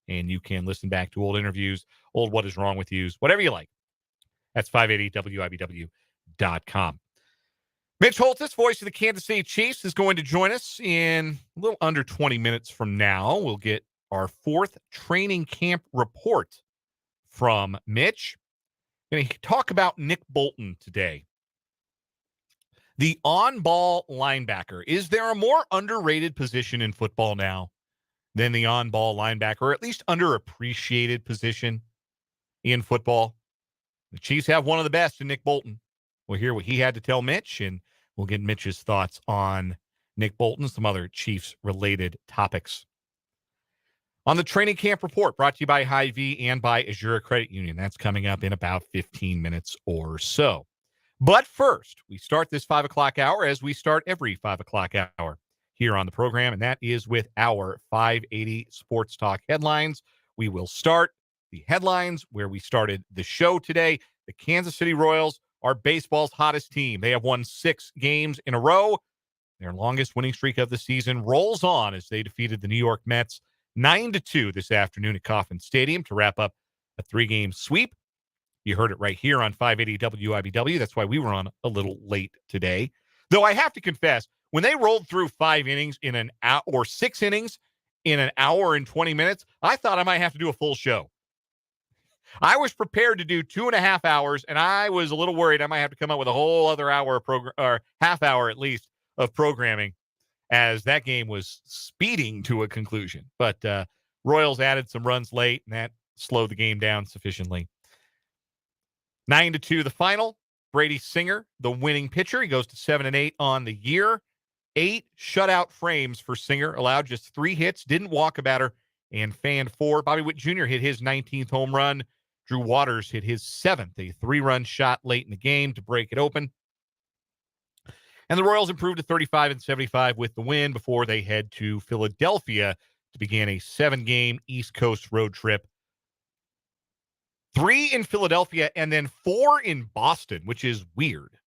And you can listen back to old interviews, old What Is Wrong With Yous, whatever you like. That's 580WIBW.com. Mitch Holthus, voice of the Kansas City Chiefs, is going to join us in a little under 20 minutes from now. We'll get our 4th training camp report from Mitch. Going to talk about Nick Bolton today. The on-ball linebacker. Is there a more underrated position in football now than the on-ball linebacker, or at least underappreciated position in football? The Chiefs have one of the best in Nick Bolton. We'll hear what he had to tell Mitch, and we'll get Mitch's thoughts on Nick Bolton, some other Chiefs-related topics. On the training camp report, brought to you by Hy-Vee and by Azure Credit Union. That's coming up in about 15 minutes or so. But first, we start this 5 o'clock hour as we start every 5 o'clock hour here on the program, and that is with our 580 Sports Talk headlines. We will start the headlines where we started the show today. The Kansas City Royals are baseball's hottest team. They have won 6 games in a row. Their longest winning streak of the season rolls on as they defeated the New York Mets 9-2 this afternoon at Kauffman Stadium to wrap up a 3-game sweep. You heard it right here on 580 WIBW. That's why we were on a little late today. Though I have to confess, when they rolled through 5 innings in an hour, or 6 innings in an hour and 20 minutes, I thought I might have to do a full show. I was prepared to do 2.5 hours, and I was a little worried I might have to come up with a whole other hour of program, or half hour at least, of programming, as that game was speeding to a conclusion. But Royals added some runs late, and that slowed the game down sufficiently. 9-2 the final. Brady Singer, the winning pitcher. He goes to 7-8 on the year. 8 shutout frames for Singer, allowed just 3 hits, didn't walk a batter, and fanned 4. Bobby Witt Jr. hit his 19th home run. Drew Waters hit his 7th, a 3-run shot late in the game to break it open. And the Royals improved to 35-75 with the win before they head to Philadelphia to begin a 7-game East Coast road trip. 3 in Philadelphia and then 4 in Boston, which is weird.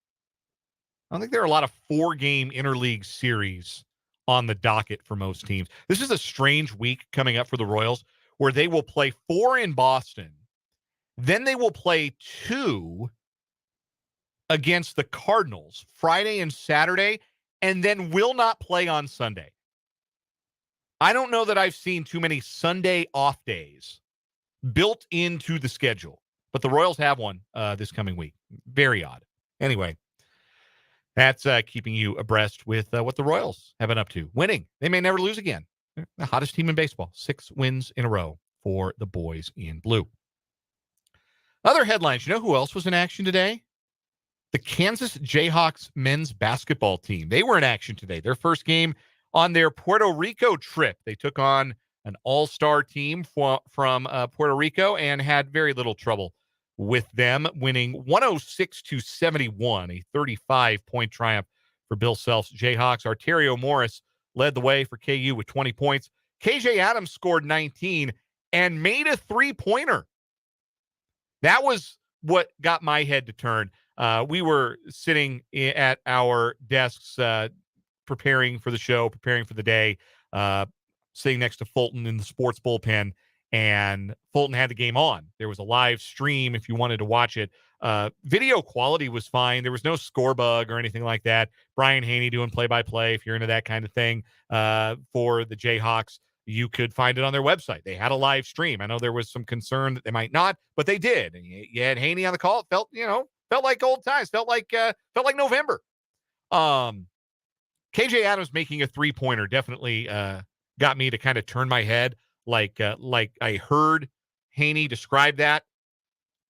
I don't think there are a lot of 4-game interleague series on the docket for most teams. This is a strange week coming up for the Royals where they will play 4 in Boston. Then they will play 2 against the Cardinals Friday and Saturday, and then will not play on Sunday. I don't know that I've seen too many Sunday off days built into the schedule, but the Royals have one this coming week. Very odd. Anyway, that's keeping you abreast with what the Royals have been up to. Winning. They may never lose again. They're the hottest team in baseball. 6 wins in a row for the boys in blue. Other headlines. You know who else was in action today? The Kansas Jayhawks men's basketball team. They were in action today. Their first game on their Puerto Rico trip. They took on an all-star team from Puerto Rico, and had very little trouble with them, winning 106-71, a 35-point triumph for Bill Self's Jayhawks. Arterio Morris led the way for KU with 20 points. KJ Adams scored 19 and made a three-pointer. That was what got my head to turn. We were sitting at our desks preparing for the show, preparing for the day, sitting next to Fulton in the sports bullpen, and Fulton had the game on. There was a live stream if you wanted to watch it. Video quality was fine. There was no score bug or anything like that. Brian Haney doing play-by-play if you're into that kind of thing for the Jayhawks. You could find it on their website. They had a live stream. I know there was some concern that they might not, but they did. And you had Haney on the call. It felt like old times. Felt like November. KJ Adams making a three-pointer definitely got me to kind of turn my head, like I heard Haney describe that,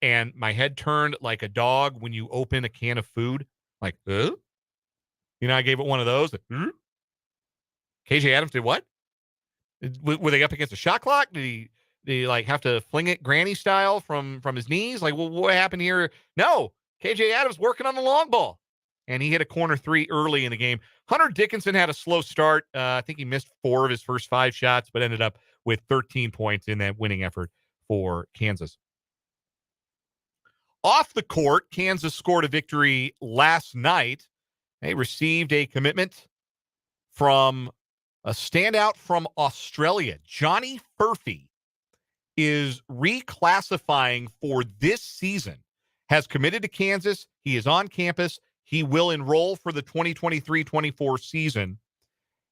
and my head turned like a dog when you open a can of food. Like, I gave it one of those. KJ Adams did what? Were they up against a shot clock? Did he like have to fling it granny style from his knees? Like, well, what happened here? No, KJ Adams working on the long ball, and he hit a corner three early in the game. Hunter Dickinson had a slow start. I think he missed 4 of his first 5 shots, but ended up with 13 points in that winning effort for Kansas. Off the court, Kansas scored a victory last night. They received a commitment from a standout from Australia. Johnny Furphy is reclassifying for this season, has committed to Kansas. He is on campus. He will enroll for the 2023-24 season,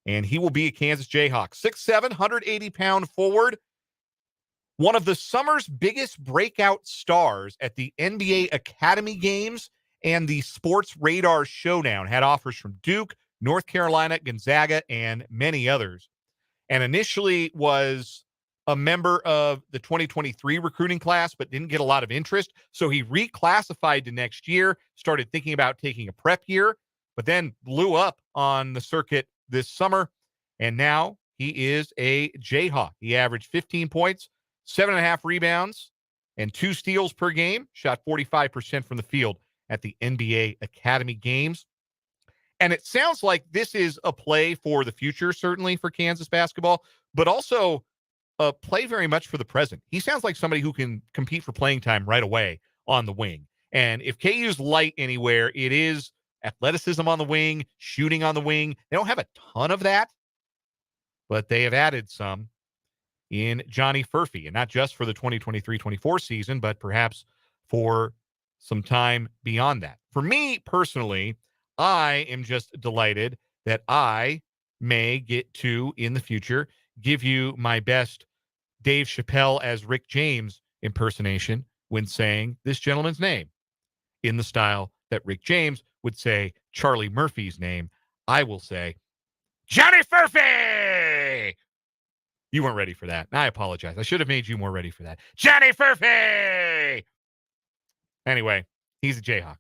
and he will be a Kansas Jayhawk. 6'7", 180-pound forward. One of the summer's biggest breakout stars at the NBA Academy Games and the Sports Radar Showdown. Had offers from Duke, North Carolina, Gonzaga, and many others. And initially was a member of the 2023 recruiting class, but didn't get a lot of interest. So he reclassified to next year, started thinking about taking a prep year, but then blew up on the circuit this summer. And now he is a Jayhawk. He averaged 15 points, 7.5 rebounds, and 2 steals per game. Shot 45% from the field at the NBA Academy Games. And it sounds like this is a play for the future, certainly for Kansas basketball, but also a play very much for the present. He sounds like somebody who can compete for playing time right away on the wing. And if KU's light anywhere, it is athleticism on the wing, shooting on the wing. They don't have a ton of that, but they have added some in Johnny Furphy, and not just for the 2023-24 season, but perhaps for some time beyond that. For me personally, I am just delighted that I may get to, in the future, give you my best Dave Chappelle as Rick James impersonation when saying this gentleman's name in the style that Rick James would say Charlie Murphy's name. I will say, Johnny Furphy! You weren't ready for that. I apologize. I should have made you more ready for that. Johnny Furphy! Anyway, he's a Jayhawk.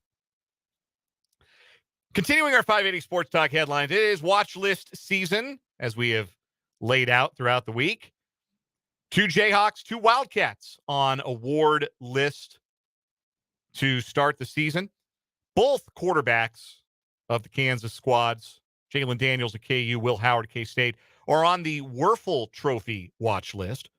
Continuing our 580 Sports Talk headlines, it is watch list season, as we have laid out throughout the week. 2 Jayhawks, 2 Wildcats on award list to start the season. Both quarterbacks of the Kansas squads, Jalen Daniels at KU, Will Howard at K-State, are on the Werfel Trophy watch list.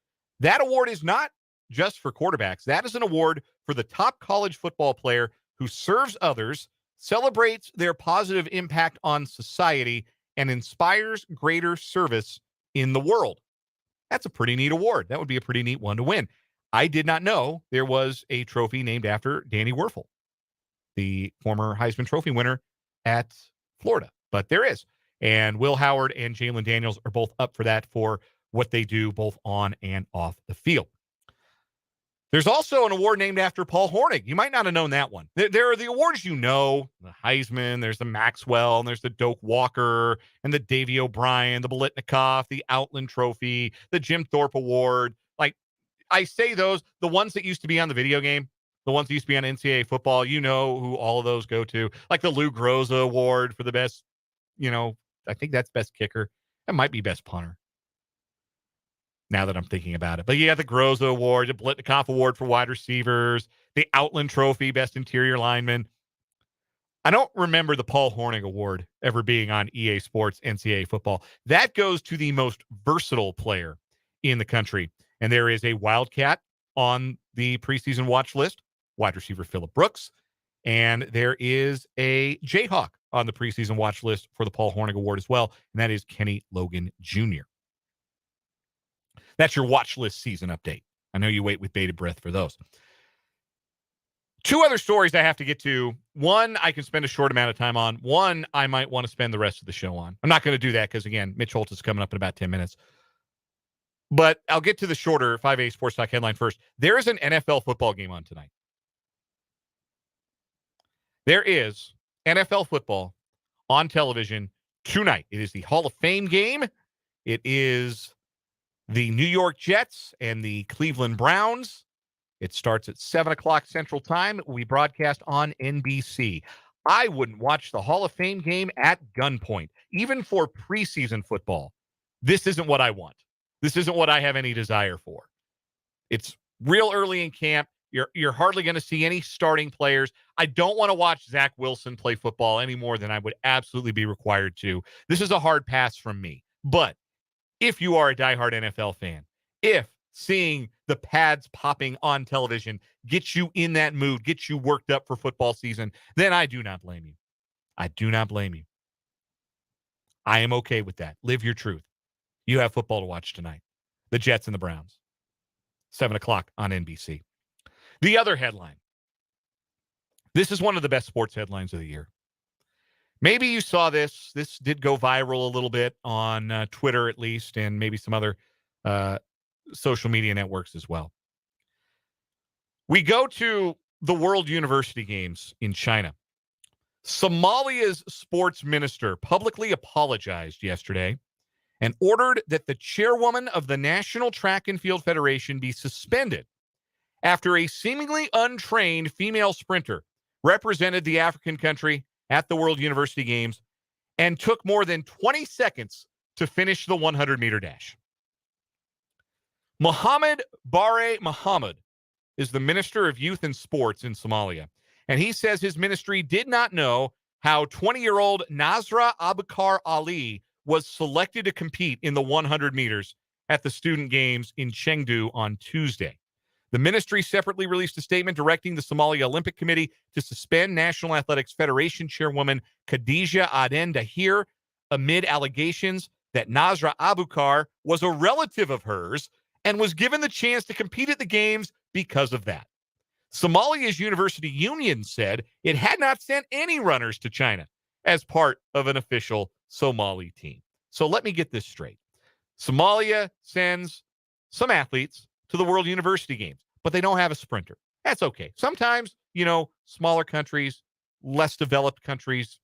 That award is not just for quarterbacks. That is an award for the top college football player who serves others, celebrates their positive impact on society, and inspires greater service in the world. That's a pretty neat award. That would be a pretty neat one to win. I did not know there was a trophy named after Danny Werfel, the former Heisman Trophy winner at Florida, but there is. And Will Howard and Jalen Daniels are both up for that for what they do both on and off the field. There's also an award named after Paul Hornig. You might not have known that one. There are the awards you know, the Heisman, there's the Maxwell, and there's the Doak Walker, and the Davey O'Brien, the Biletnikoff, the Outland Trophy, the Jim Thorpe Award. Like, I say those, the ones that used to be on the video game, the ones that used to be on NCAA football, you know who all of those go to. Like the Lou Groza Award for the best, I think that's best kicker. That might be best punter. now that I'm thinking about it. But you got the Groza Award, the Blitnikoff Award for wide receivers, the Outland Trophy, Best Interior Lineman. I don't remember the Paul Hornung Award ever being on EA Sports NCAA football. That goes to the most versatile player in the country. And there is a Wildcat on the preseason watch list, wide receiver Phillip Brooks. And there is a Jayhawk on the preseason watch list for the Paul Hornung Award as well. And that is Kenny Logan Jr. That's your watch list season update. I know you wait with bated breath for those. Two other stories I have to get to. One, I can spend a short amount of time on. One, I might want to spend the rest of the show on. I'm not going to do that because, again, Mitch Holthus is coming up in about 10 minutes. But I'll get to the shorter 5A Sports Talk headline first. There is an NFL football game on tonight. There is NFL football on television tonight. It is the Hall of Fame game. It is the New York Jets and the Cleveland Browns. It starts at 7 o'clock Central Time. We broadcast on NBC. I wouldn't watch the Hall of Fame game at gunpoint, even for preseason football. This isn't what I want. This isn't what I have any desire for. It's real early in camp. You're hardly going to see any starting players. I don't want to watch Zach Wilson play football any more than I would absolutely be required to. This is a hard pass from me. But if you are a diehard NFL fan, if seeing the pads popping on television gets you in that mood, gets you worked up for football season, then I do not blame you. I do not blame you. I am okay with that. Live your truth. You have football to watch tonight. The Jets and the Browns. 7 o'clock on NBC. The other headline. This is one of the best sports headlines of the year. Maybe you saw this. This did go viral a little bit on Twitter, at least, and maybe some other social media networks as well. We go to the World University Games in China. Somalia's sports minister publicly apologized yesterday and ordered that the chairwoman of the National Track and Field Federation be suspended after a seemingly untrained female sprinter represented the African country at the World University Games and took more than 20 seconds to finish the 100-meter dash. Mohammed Bare Mohammed is the Minister of Youth and Sports in Somalia, and he says his ministry did not know how 20-year-old Nasra Abukar Ali was selected to compete in the 100 meters at the Student Games in Chengdu on Tuesday. The ministry separately released a statement directing the Somalia Olympic Committee to suspend National Athletics Federation Chairwoman Khadija Aden Dahir amid allegations that Nasra Abukar was a relative of hers and was given the chance to compete at the games because of that. Somalia's university union said it had not sent any runners to China as part of an official Somali team. So let me get this straight. Somalia sends some athletes to the World University Games, but they don't have a sprinter. That's okay. Sometimes, smaller countries, less developed countries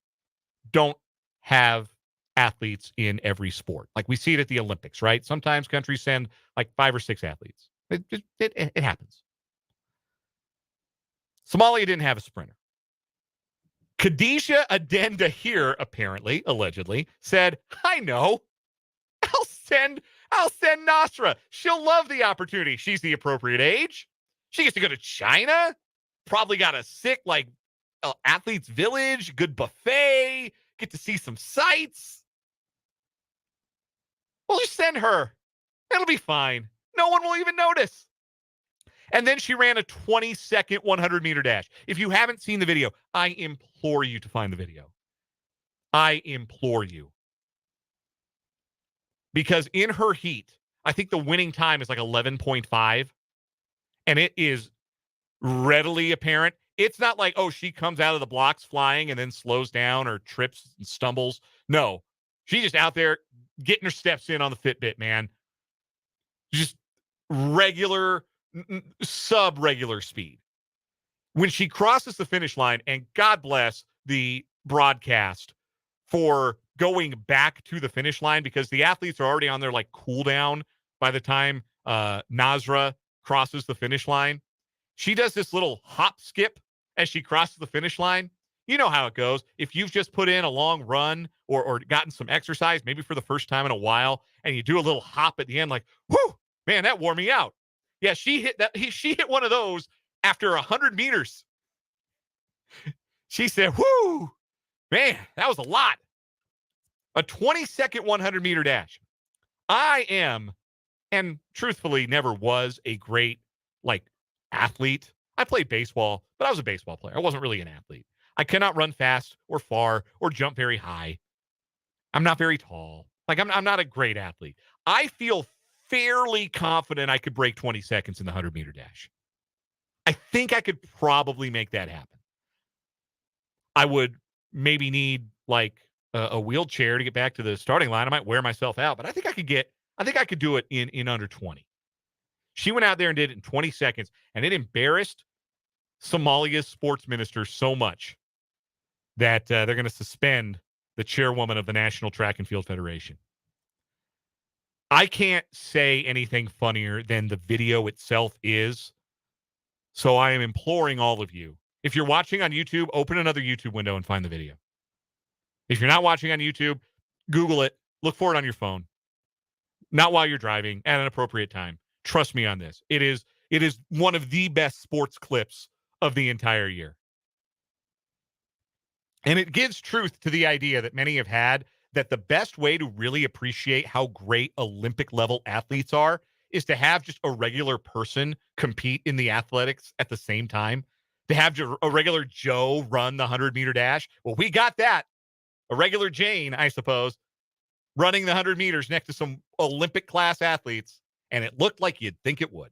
don't have athletes in every sport. Like we see it at the Olympics, right? Sometimes countries send like 5 or 6 athletes. It happens. Somalia didn't have a sprinter. Khadija Aden Dahir, apparently, allegedly, said, I know. I'll send Nasra. She'll love the opportunity. She's the appropriate age. She gets to go to China. Probably got a sick, athletes village, good buffet, get to see some sights. We'll just send her. It'll be fine. No one will even notice. And then she ran a 20-second 100-meter dash. If you haven't seen the video, I implore you to find the video. I implore you. Because in her heat, I think the winning time is like 11.5. And it is readily apparent. It's not like, she comes out of the blocks flying and then slows down or trips and stumbles. No, she's just out there getting her steps in on the Fitbit, man. Just regular, sub-regular speed. When she crosses the finish line, and God bless the broadcast for going back to the finish line, because the athletes are already on their cool down by the time Nasra crosses the finish line. She does this little hop skip as she crosses the finish line. You know how it goes. If you've just put in a long run or gotten some exercise, maybe for the first time in a while, and you do a little hop at the end, whoo, man, that wore me out. Yeah, she hit that. She hit one of those after 100 meters. She said, whoo, man, that was a lot. A 20-second 100-meter dash. I am, and truthfully never was a great, athlete. I played baseball, but I was a baseball player. I wasn't really an athlete. I cannot run fast or far or jump very high. I'm not very tall. I'm not a great athlete. I feel fairly confident I could break 20 seconds in the 100-meter dash. I think I could probably make that happen. I would maybe need a wheelchair to get back to the starting line. I might wear myself out, but I think I could do it in under 20. She went out there and did it in 20 seconds, and it embarrassed Somalia's sports minister so much that they're going to suspend the chairwoman of the National Track and Field Federation. I can't say anything funnier than the video itself is, so I am imploring all of you. If you're watching on YouTube, open another YouTube window and find the video. If you're not watching on YouTube, Google it. Look for it on your phone. Not while you're driving, at an appropriate time. Trust me on this. It is one of the best sports clips of the entire year. And it gives truth to the idea that many have had that the best way to really appreciate how great Olympic-level athletes are is to have just a regular person compete in the athletics at the same time. To have a regular Joe run the 100-meter dash. Well, we got that. A regular Jane, I suppose, running the 100 meters next to some Olympic-class athletes, and it looked like you'd think it would.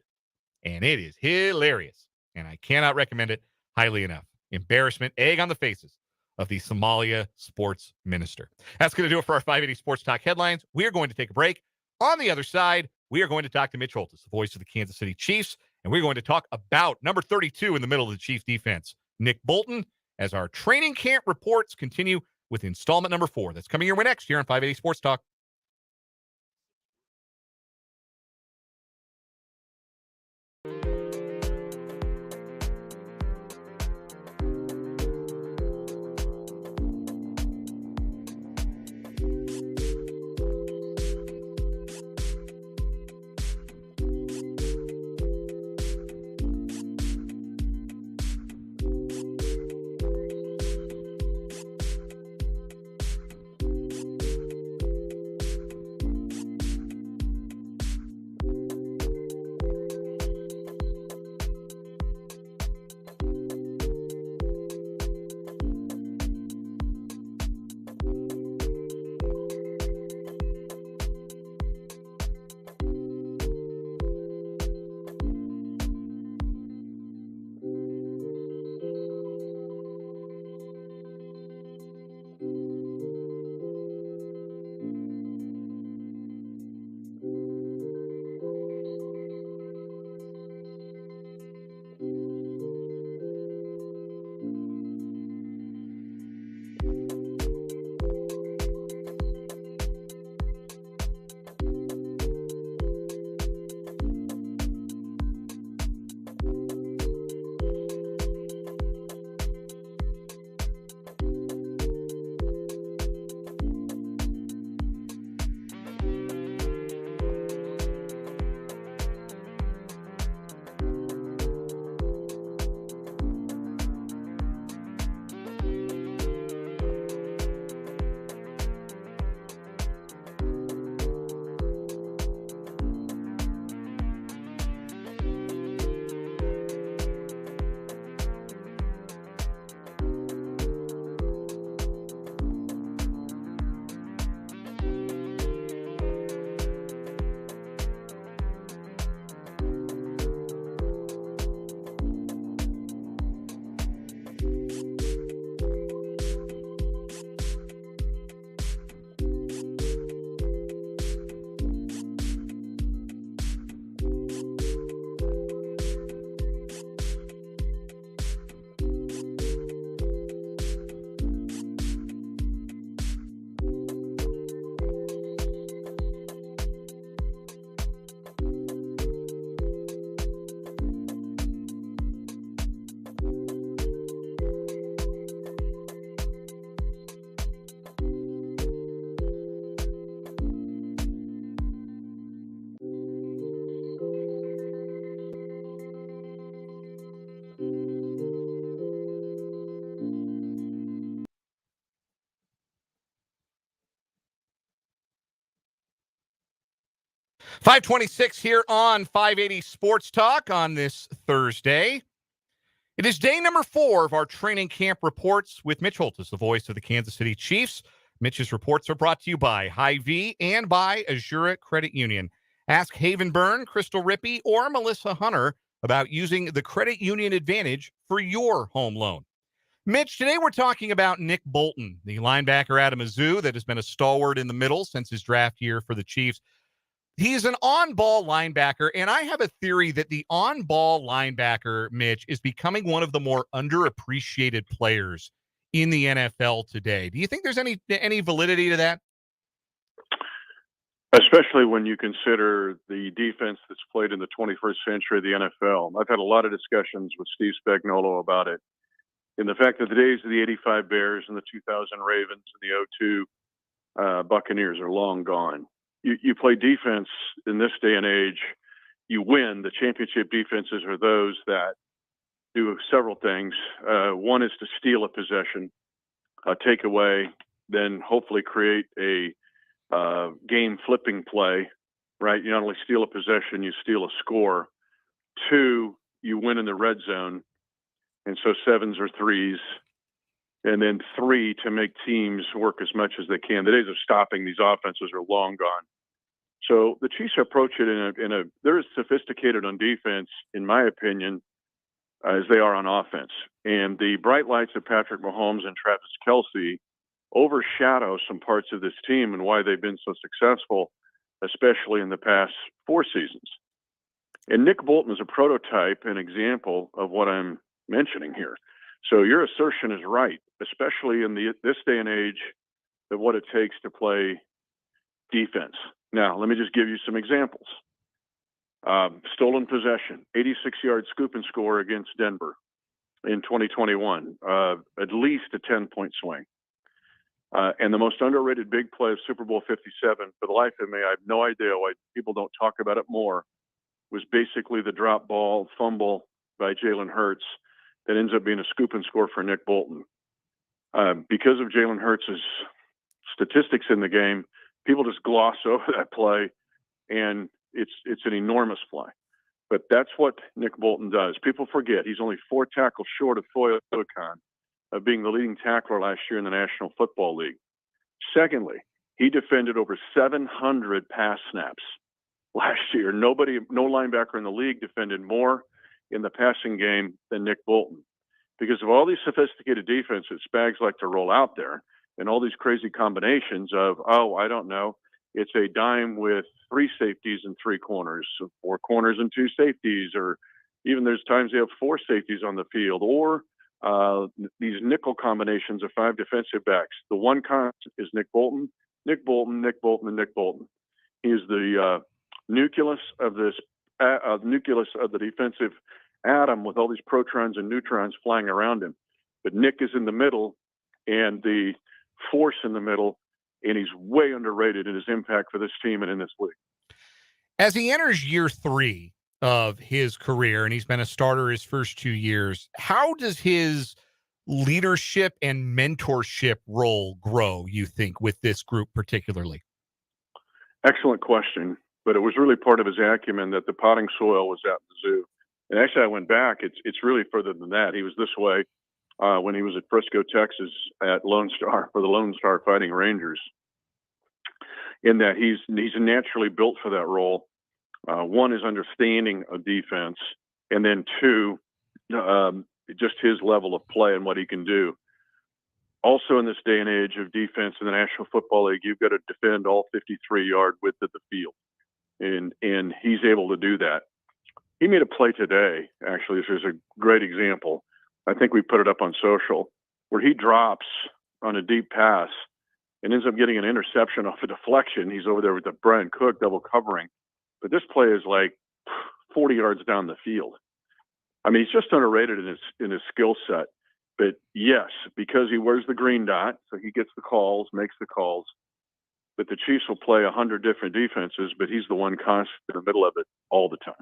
And it is hilarious, and I cannot recommend it highly enough. Embarrassment, egg on the faces of the Somalia sports minister. That's going to do it for our 580 Sports Talk headlines. We are going to take a break. On the other side, we are going to talk to Mitch Holthus, the voice of the Kansas City Chiefs, and we're going to talk about number 32 in the middle of the Chiefs defense, Nick Bolton, as our training camp reports continue with installment number 4. That's coming your way next here on 580 Sports Talk. 526 here on 580 Sports Talk on this Thursday. It is day number 4 of our training camp reports with Mitch Holthus, the voice of the Kansas City Chiefs. Mitch's reports are brought to you by Hy-Vee and by Azura Credit Union. Ask Haven Byrne, Crystal Rippey, or Melissa Hunter about using the Credit Union Advantage for your home loan. Mitch, today we're talking about Nick Bolton, the linebacker out of Mizzou that has been a stalwart in the middle since his draft year for the Chiefs. He's an on-ball linebacker, and I have a theory that the on-ball linebacker, Mitch, is becoming one of the more underappreciated players in the NFL today. Do you think there's any validity to that? Especially when you consider the defense that's played in the 21st century of the NFL. I've had a lot of discussions with Steve Spagnuolo about it. And the fact that the days of the 85 Bears and the 2000 Ravens and the 02 Buccaneers are long gone. You play defense in this day and age, you win. The championship defenses are those that do several things. One is to steal a possession, take away, then hopefully create a game flipping play, right? You not only steal a possession, you steal a score. 2, you win in the red zone. And so 7s or 3s. And then 3 to make teams work as much as they can. The days of stopping these offenses are long gone. So the Chiefs approach it they're as sophisticated on defense, in my opinion, as they are on offense. And the bright lights of Patrick Mahomes and Travis Kelce overshadow some parts of this team and why they've been so successful, especially in the past 4 seasons. And Nick Bolton is a prototype, an example of what I'm mentioning here. So your assertion is right, especially in this day and age of what it takes to play defense. Now, let me just give you some examples. Stolen possession, 86-yard scoop and score against Denver in 2021, at least a 10-point swing. And the most underrated big play of Super Bowl 57, for the life of me, I have no idea why people don't talk about it more, was basically the drop ball fumble by Jalen Hurts that ends up being a scoop and score for Nick Bolton. Because of Jalen Hurts' statistics in the game, people just gloss over that play, and it's an enormous play. But that's what Nick Bolton does. People forget he's only 4 tackles short of Foye Oluokun of being the leading tackler last year in the National Football League. Secondly, he defended over 700 pass snaps last year. No linebacker in the league defended more in the passing game than Nick Bolton. Because of all these sophisticated defenses Spags like to roll out there and all these crazy combinations of, I don't know, it's a dime with 3 safeties and 3 corners, 4 corners and 2 safeties, or even there's times they have 4 safeties on the field, or these nickel combinations of 5 defensive backs. The one constant is Nick Bolton, Nick Bolton, Nick Bolton, and Nick Bolton. He is the nucleus of the defensive atom with all these protons and neutrons flying around him. But Nick is in the middle and the force in the middle, and he's way underrated in his impact for this team and in this league. As he enters year 3 of his career, and he's been a starter his first 2 years, how does his leadership and mentorship role grow, you think, with this group particularly? Excellent question. But it was really part of his acumen that the potting soil was at Mizzou. And actually, I went back. It's really further than that. He was this way when he was at Frisco, Texas, at Lone Star for the Lone Star Fighting Rangers. In that he's naturally built for that role. One is understanding of defense, and then 2, just his level of play and what he can do. Also, in this day and age of defense in the National Football League, you've got to defend all 53-yard width of the field, and he's able to do that. He made a play today, actually. This is a great example. I think we put it up on social, where he drops on a deep pass and ends up getting an interception off a deflection. He's over there with the Brian Cook double covering. But this play is like 40 yards down the field. I mean, he's just underrated in his skill set. But yes, because he wears the green dot, so he gets the calls, makes the calls. But the Chiefs will play 100 different defenses, but he's the one constant in the middle of it all the time.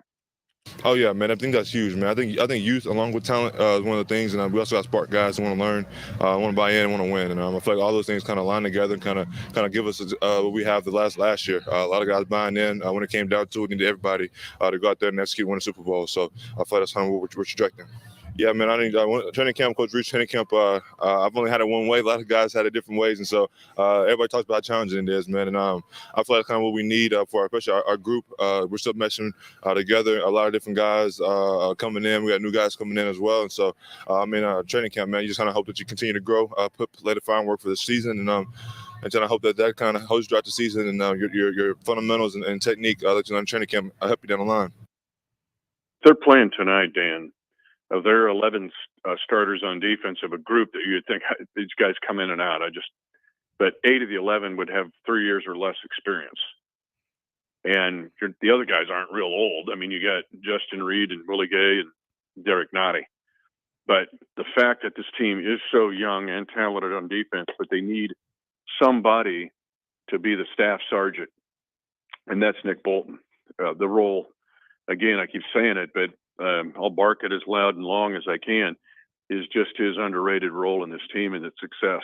Oh yeah, man. I think that's huge, man. I think youth along with talent is one of the things, and we also got spark guys who want to learn, want to buy in, want to win, and I feel like all those things kind of line together and kind of give us what we have the last year. A lot of guys buying in when it came down to it, needed everybody to go out there and execute, win a Super Bowl. So I feel like that's kind of what we're projecting. Yeah, man. Training camp, Coach Reach, training camp. I've only had it one way. A lot of guys had it different ways, and so everybody talks about how challenging it is, man. And I feel like kind of what we need for especially our group. We're still meshing together. A lot of different guys coming in. We got new guys coming in as well. And so, training camp, man, you just kind of hope that you continue to grow, lay the groundwork for the season, and then I hope that kind of holds you throughout the season, and your fundamentals and technique that you learn in training camp help you down the line. They're playing tonight, Dan. Of their 11 starters on defense of a group that you'd think these guys come in and out. But 8 of the 11 would have 3 years or less experience. And the other guys aren't real old. I mean, you got Justin Reed and Willie Gay and Derek Nottie. But the fact that this team is so young and talented on defense, but they need somebody to be the staff sergeant. And that's Nick Bolton. The role, again, I keep saying it, but I'll bark it as loud and long as I can, is just his underrated role in this team and its success.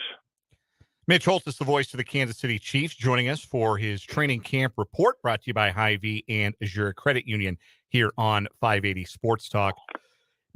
Mitch Holthus, the voice of the Kansas City Chiefs, joining us for his training camp report, brought to you by Hy-Vee and Azure Credit Union here on 580 Sports Talk.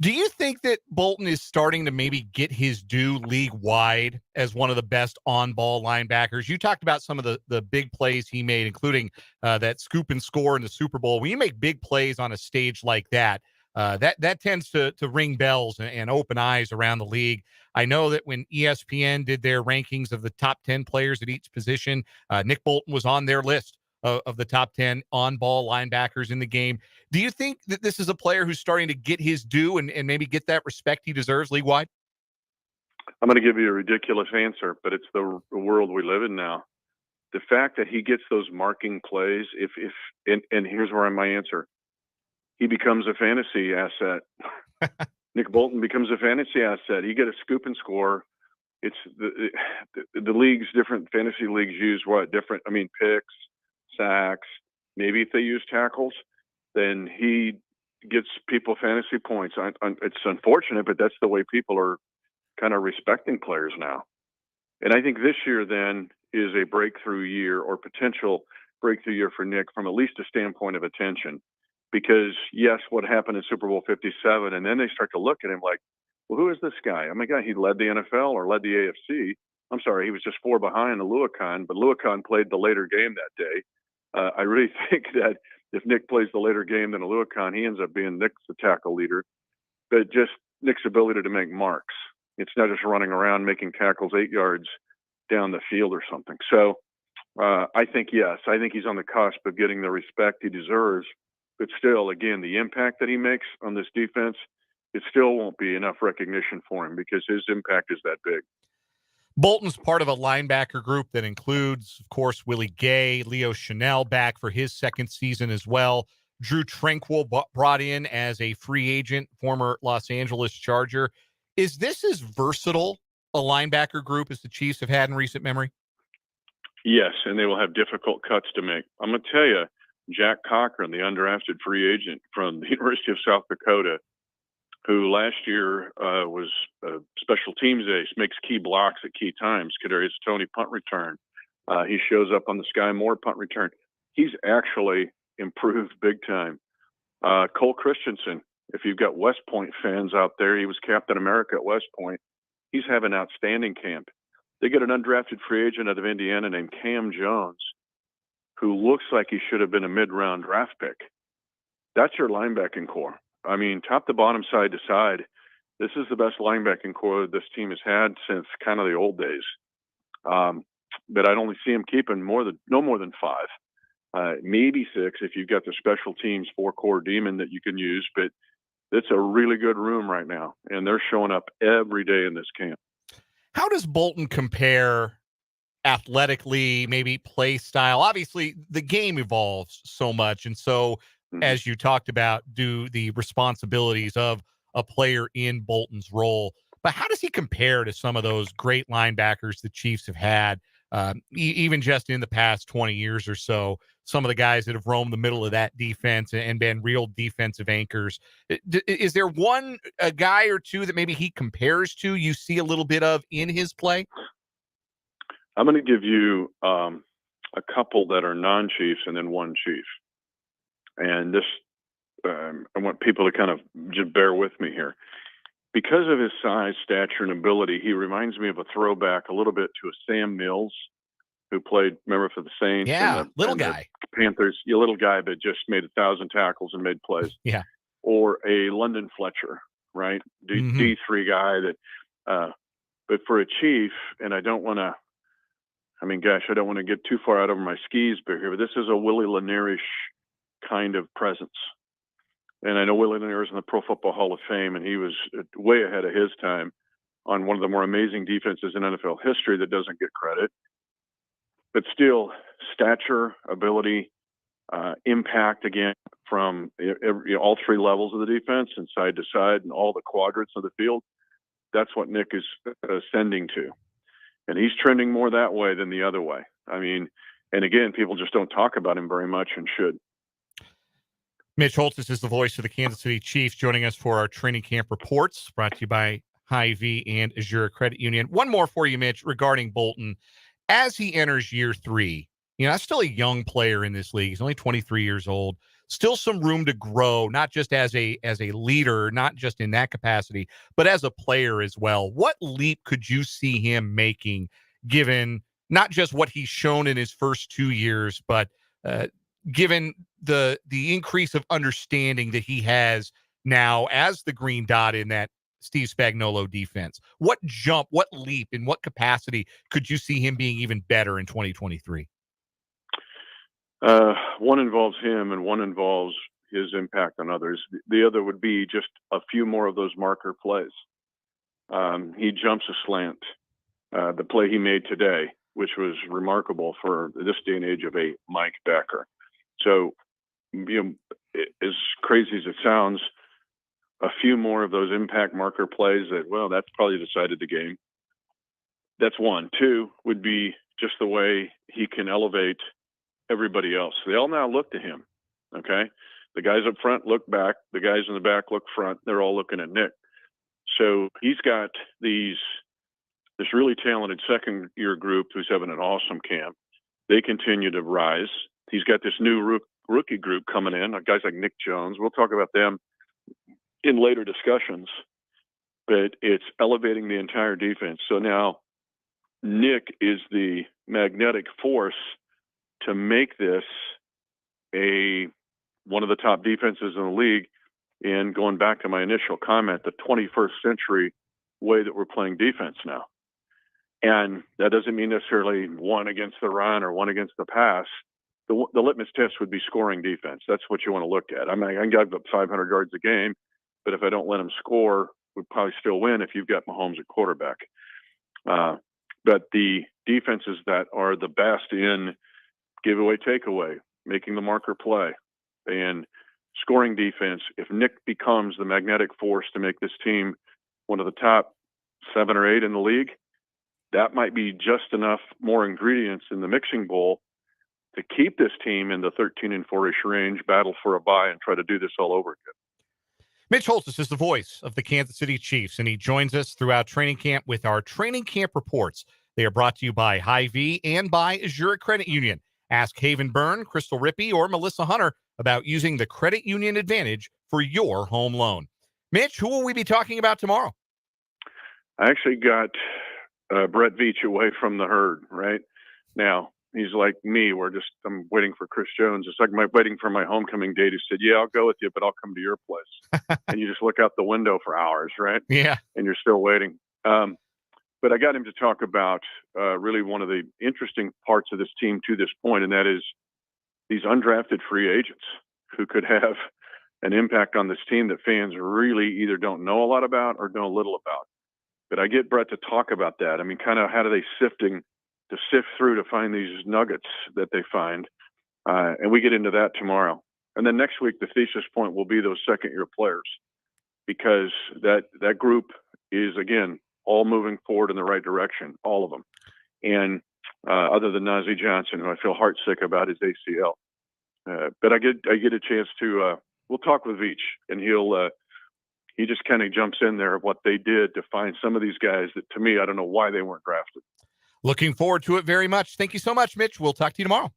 Do you think that Bolton is starting to maybe get his due league-wide as one of the best on-ball linebackers? You talked about some of the big plays he made, including that scoop and score in the Super Bowl. When you make big plays on a stage like that, that tends to ring bells and open eyes around the league. I know that when ESPN did their rankings of the top 10 players at each position, Nick Bolton was on their list of the top 10 on-ball linebackers in the game. Do you think that this is a player who's starting to get his due and maybe get that respect he deserves league-wide? I'm going to give you a ridiculous answer, but it's the world we live in now. The fact that he gets those marking plays, and here's where my answer. He becomes a fantasy asset. Nick Bolton becomes a fantasy asset. You get a scoop and score. It's the leagues, different fantasy leagues use what? Different, picks, sacks. Maybe if they use tackles, then he gets people fantasy points. It's unfortunate, but that's the way people are kind of respecting players now. And I think this year then is a breakthrough year or potential breakthrough year for Nick from at least a standpoint of attention. Because, yes, what happened in Super Bowl 57, and then they start to look at hmy God, he led the NFL or led the AFC. I'm sorry, he was just 4 behind Aluakon, but Aluakon played the later game that day. I really think that if Nick plays the later game than Aluakon, he ends up being Nick's the tackle leader. But just Nick's ability to make marks. It's not just running around making tackles 8 yards down the field or something. So I think, yes, I think he's on the cusp of getting the respect he deserves. But still, again, the impact that he makes on this defense, it still won't be enough recognition for him because his impact is that big. Bolton's part of a linebacker group that includes, of course, Willie Gay, Leo Chanel back for his second season as well. Drew Tranquill brought in as a free agent, former Los Angeles Charger. Is this as versatile a linebacker group as the Chiefs have had in recent memory? Yes, and they will have difficult cuts to make. I'm going to tell you, Jack Cochran, the undrafted free agent from the University of South Dakota, who last year was a special teams ace, makes key blocks at key times. Kadarius Toney punt return. He shows up on the Sky Moore punt return. He's actually improved big time. Cole Christensen, if you've got West Point fans out there, he was Captain America at West Point. He's having an outstanding camp. They get an undrafted free agent out of Indiana named Cam Jones, who looks like he should have been a mid-round draft pick. That's your linebacking core. Top to bottom, side to side, this is the best linebacking core this team has had since kind of the old days. But I'd only see him keeping no more than 5, maybe 6 if you've got the special teams 4-core demon that you can use. But it's a really good room right now, and they're showing up every day in this camp. How does Bolton compare athletically, maybe play style? Obviously, the game evolves so much. And so, as you talked about, do the responsibilities of a player in Bolton's role. But how does he compare to some of those great linebackers the Chiefs have had Even just in the past 20 years or so, some of the guys that have roamed the middle of that defense and been real defensive anchors. Is there a guy or two that maybe he compares to, you see a little bit of in his play? I'm going to give you a couple that are non-Chiefs and then one Chief. And this, I want people to kind of just bear with me here. Because of his size, stature, and ability, he reminds me of a throwback a little bit to a Sam Mills, who played, remember, for the Saints and guy. the Panthers. A little guy that just made 1,000 tackles and made plays. Yeah. Or a London Fletcher, right? D3 guy that, but for a Chief, and I don't want to get too far out over my skis here, but this is a Willie Lanier-ish kind of presence. And I know Willie Lanier is in the Pro Football Hall of Fame, and he was way ahead of his time on one of the more amazing defenses in NFL history that doesn't get credit. But still, stature, ability, impact, again, from all three levels of the defense and side to side and all the quadrants of the field. That's what Nick is ascending to. And he's trending more that way than the other way. I mean, and again, people just don't talk about him very much and should. Mitch Holthus is the voice of the Kansas City Chiefs, joining us for our training camp reports, brought to you by Hy-Vee and Azure Credit Union. One more for you, Mitch, regarding Bolton. As he enters year 3, that's still a young player in this league. He's only 23 years old. Still some room to grow, not just as a leader, not just in that capacity, but as a player as well. What leap could you see him making, given not just what he's shown in his first 2 years, but given the increase of understanding that he has now as the green dot in that Steve Spagnuolo defense? What jump, what leap, in what capacity could you see him being even better in 2023? One involves him and one involves his impact on others. The other would be just a few more of those marker plays. He jumps a slant. The play he made today, which was remarkable for this day and age of a Mike Becker. So, as crazy as it sounds, a few more of those impact marker plays that's probably decided the game. That's one. Two would be just the way he can elevate everybody else. They all now look to him. Okay. The guys up front look back. The guys in the back look front. They're all looking at Nick. So he's got this really talented second year group who's having an awesome camp. They continue to rise. He's got this new rookie group coming in, guys like Nick Jones. We'll talk about them in later discussions, but it's elevating the entire defense. So now Nick is the magnetic force to make this one of the top defenses in the league. And going back to my initial comment, the 21st century way that we're playing defense now. And that doesn't mean necessarily one against the run or one against the pass. The litmus test would be scoring defense. That's what you want to look at. I mean, I can give up 500 yards a game, but if I don't let them score, we'd probably still win if you've got Mahomes at quarterback. But the defenses that are the best in giveaway, takeaway, making the marker play, and scoring defense, if Nick becomes the magnetic force to make this team one of the top 7 or 8 in the league, that might be just enough more ingredients in the mixing bowl to keep this team in the 13-4-ish range, battle for a bye, and try to do this all over again. Mitch Holthus is the voice of the Kansas City Chiefs, and he joins us throughout training camp with our training camp reports. They are brought to you by Hy-Vee and by Azure Credit Union. Ask Haven Byrne, Crystal Rippey, or Melissa Hunter about using the Credit Union Advantage for your home loan. Mitch, who will we be talking about tomorrow? I actually got Brett Veach away from the herd right now. He's like me. I'm waiting for Chris Jones. It's like waiting for my homecoming date. He said, "Yeah, I'll go with you, but I'll come to your place." And you just look out the window for hours, right? Yeah. And you're still waiting. But I got him to talk about really one of the interesting parts of this team to this point, and that is these undrafted free agents who could have an impact on this team that fans really either don't know a lot about or know little about. But I get Brett to talk about that. I mean, kind of how do they sift through to find these nuggets that they find. And we get into that tomorrow. And then next week, the thesis point will be those second-year players, because that group is, again, all moving forward in the right direction, all of them. And other than Najee Johnson, who I feel heartsick about his ACL. But I get a chance to we'll talk with Veach, and he just kind of jumps in there of what they did to find some of these guys that, to me, I don't know why they weren't drafted. Looking forward to it very much. Thank you so much, Mitch. We'll talk to you tomorrow.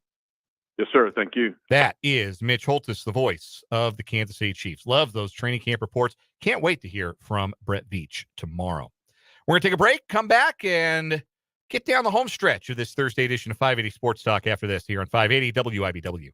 Yes, sir. Thank you. That is Mitch Holthus, the voice of the Kansas City Chiefs. Love those training camp reports. Can't wait to hear from Brett Veach tomorrow. We're going to take a break, come back, and get down the home stretch of this Thursday edition of 580 Sports Talk after this here on 580 WIBW.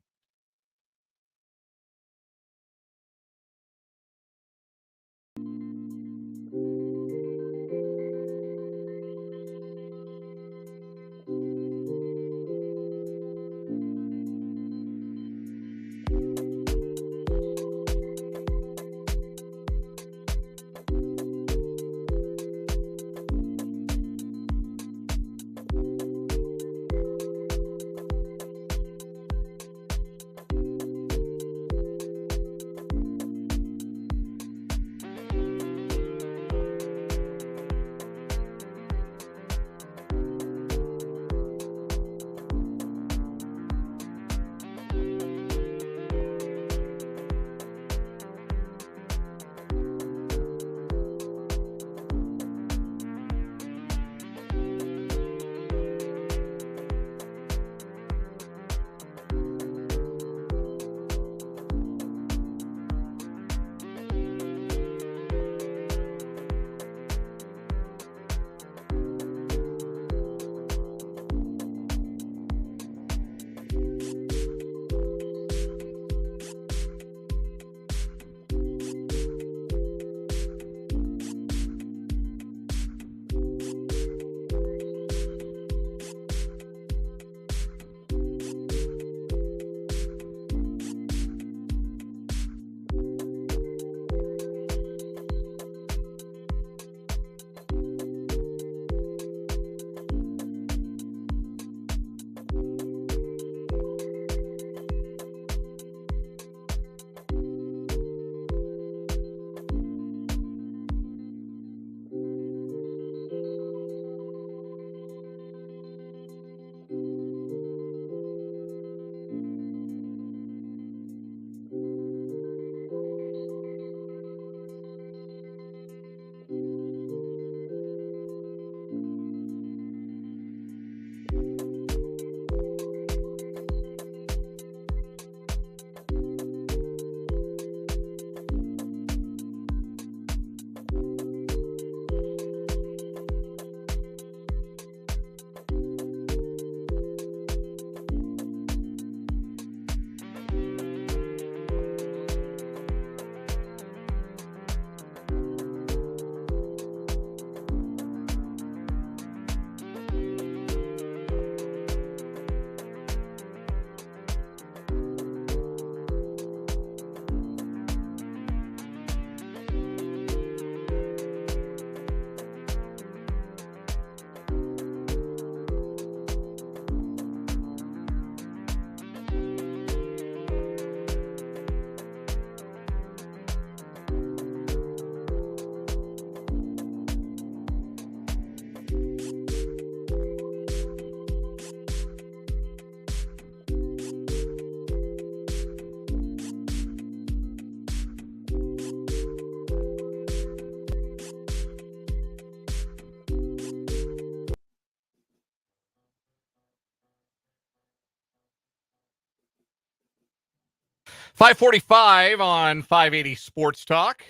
.545 on 580 Sports Talk.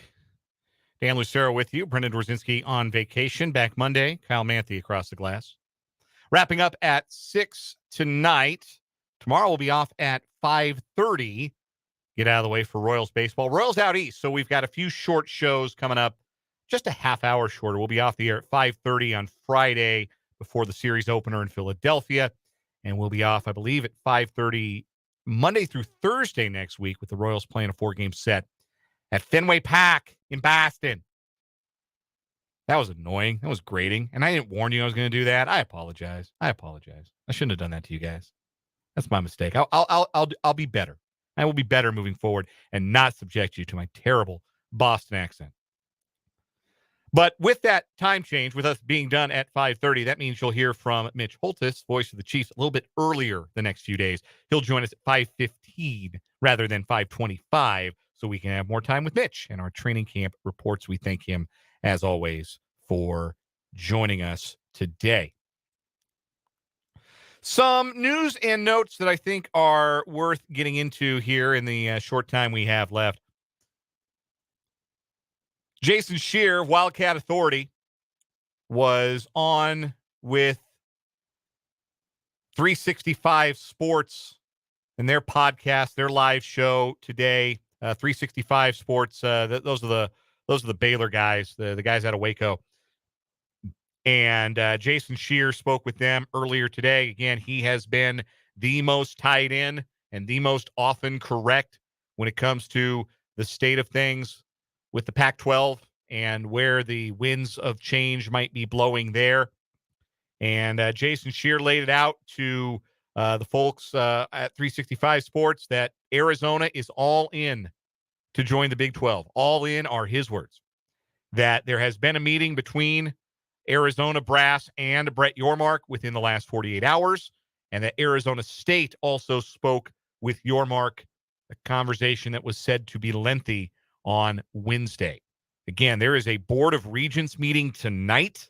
Dan Lucero with you. Brendan Dworzinski on vacation. Back Monday. Kyle Manthe across the glass. Wrapping up at 6 tonight. Tomorrow we'll be off at 5:30. Get out of the way for Royals baseball. Royals out east, so we've got a few short shows coming up. Just a half hour shorter. We'll be off the air at 5:30 on Friday before the series opener in Philadelphia. And we'll be off, I believe, at 5:30 Monday through Thursday next week with the Royals playing a 4-game set at Fenway Park in Boston. That was annoying. That was grating. And I didn't warn you I was going to do that. I apologize. I shouldn't have done that to you guys. That's my mistake. I'll be better. I will be better moving forward and not subject you to my terrible Boston accent. But with that time change, with us being done at 5:30, that means you'll hear from Mitch Holthus, voice of the Chiefs, a little bit earlier the next few days. He'll join us at 5:15 rather than 5:25, so we can have more time with Mitch and our training camp reports. We thank him, as always, for joining us today. Some news and notes that I think are worth getting into here in the short time we have left. Jason Scheer, Wildcat Authority, was on with 365 Sports and their podcast, their live show today. 365 Sports. Those are the Baylor guys, the guys out of Waco. And Jason Scheer spoke with them earlier today. Again, he has been the most tied in and the most often correct when it comes to the state of things with the Pac-12 and where the winds of change might be blowing there. And Jason Scheer laid it out to the folks at 365 Sports that Arizona is all in to join the Big 12. All in are his words. That there has been a meeting between Arizona Brass and Brett Yormark within the last 48 hours, and that Arizona State also spoke with Yormark, a conversation that was said to be lengthy on Wednesday. Again, there is a Board of Regents meeting tonight.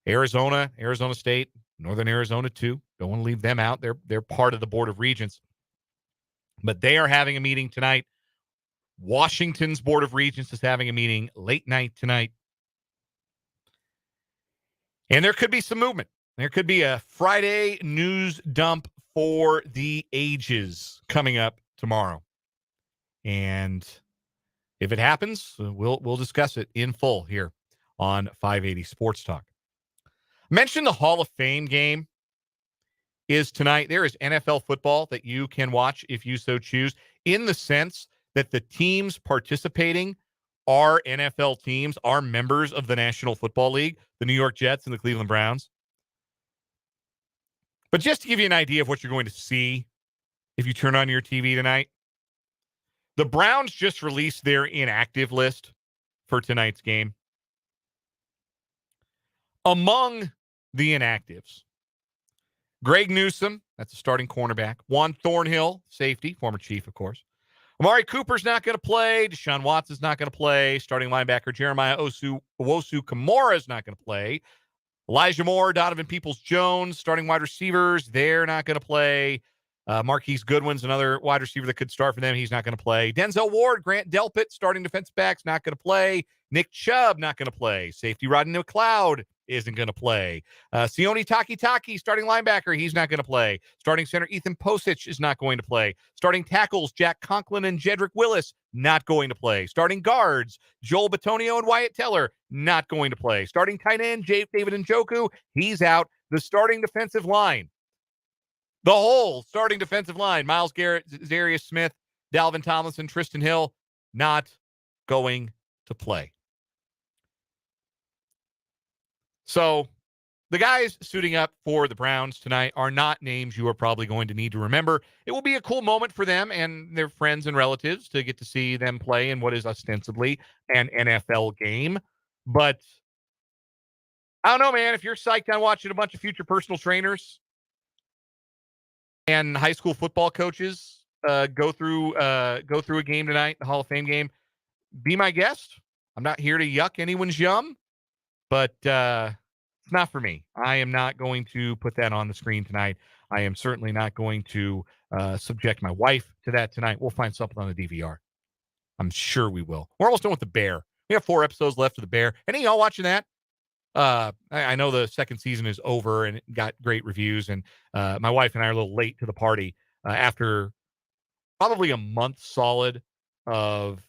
Arizona State, Northern Arizona too. Don't want to leave them out. They're part of the Board of Regents. But they are having a meeting tonight. Washington's Board of Regents is having a meeting late night tonight. And there could be some movement. There could be a Friday news dump for the ages coming up tomorrow. And if it happens, we'll discuss it in full here on 580 Sports Talk. Mention the Hall of Fame game is tonight. There is NFL football that you can watch if you so choose, in the sense that the teams participating are NFL teams, are members of the National Football League, the New York Jets and the Cleveland Browns. But just to give you an idea of what you're going to see if you turn on your TV tonight, the Browns just released their inactive list for tonight's game. Among the inactives, Greg Newsome, that's a starting cornerback. Juan Thornhill, safety, former Chief, of course. Amari Cooper's not going to play. Deshaun Watson's not going to play. Starting linebacker Jeremiah Owusu-Koramoah is not going to play. Elijah Moore, Donovan Peoples-Jones, starting wide receivers, they're not going to play. Marquise Goodwin's another wide receiver that could start for them. He's not going to play. Denzel Ward, Grant Delpit, starting defensive backs, not going to play. Nick Chubb, not going to play. Safety Rodney McLeod isn't going to play. Sione Takitaki, starting linebacker, he's not going to play. Starting center Ethan Posich is not going to play. Starting tackles Jack Conklin and Jedrick Willis, not going to play. Starting guards Joel Bitonio and Wyatt Teller, not going to play. Starting tight end David Njoku, he's out. The starting defensive line, the whole starting defensive line, Myles Garrett, Zarius Smith, Dalvin Tomlinson, Tristan Hill, not going to play. So the guys suiting up for the Browns tonight are not names you are probably going to need to remember. It will be a cool moment for them and their friends and relatives to get to see them play in what is ostensibly an NFL game. But I don't know, man, if you're psyched on watching a bunch of future personal trainers and high school football coaches go through a game tonight, the Hall of Fame game, be my guest. I'm not here to yuck anyone's yum, but it's not for me. I am not going to put that on the screen tonight. I am certainly not going to subject my wife to that tonight. We'll find something on the DVR. I'm sure we will. We're almost done with The Bear. We have 4 episodes left of The Bear. Any of y'all watching that? I know the second season is over and it got great reviews, and my wife and I are a little late to the party after probably a month solid of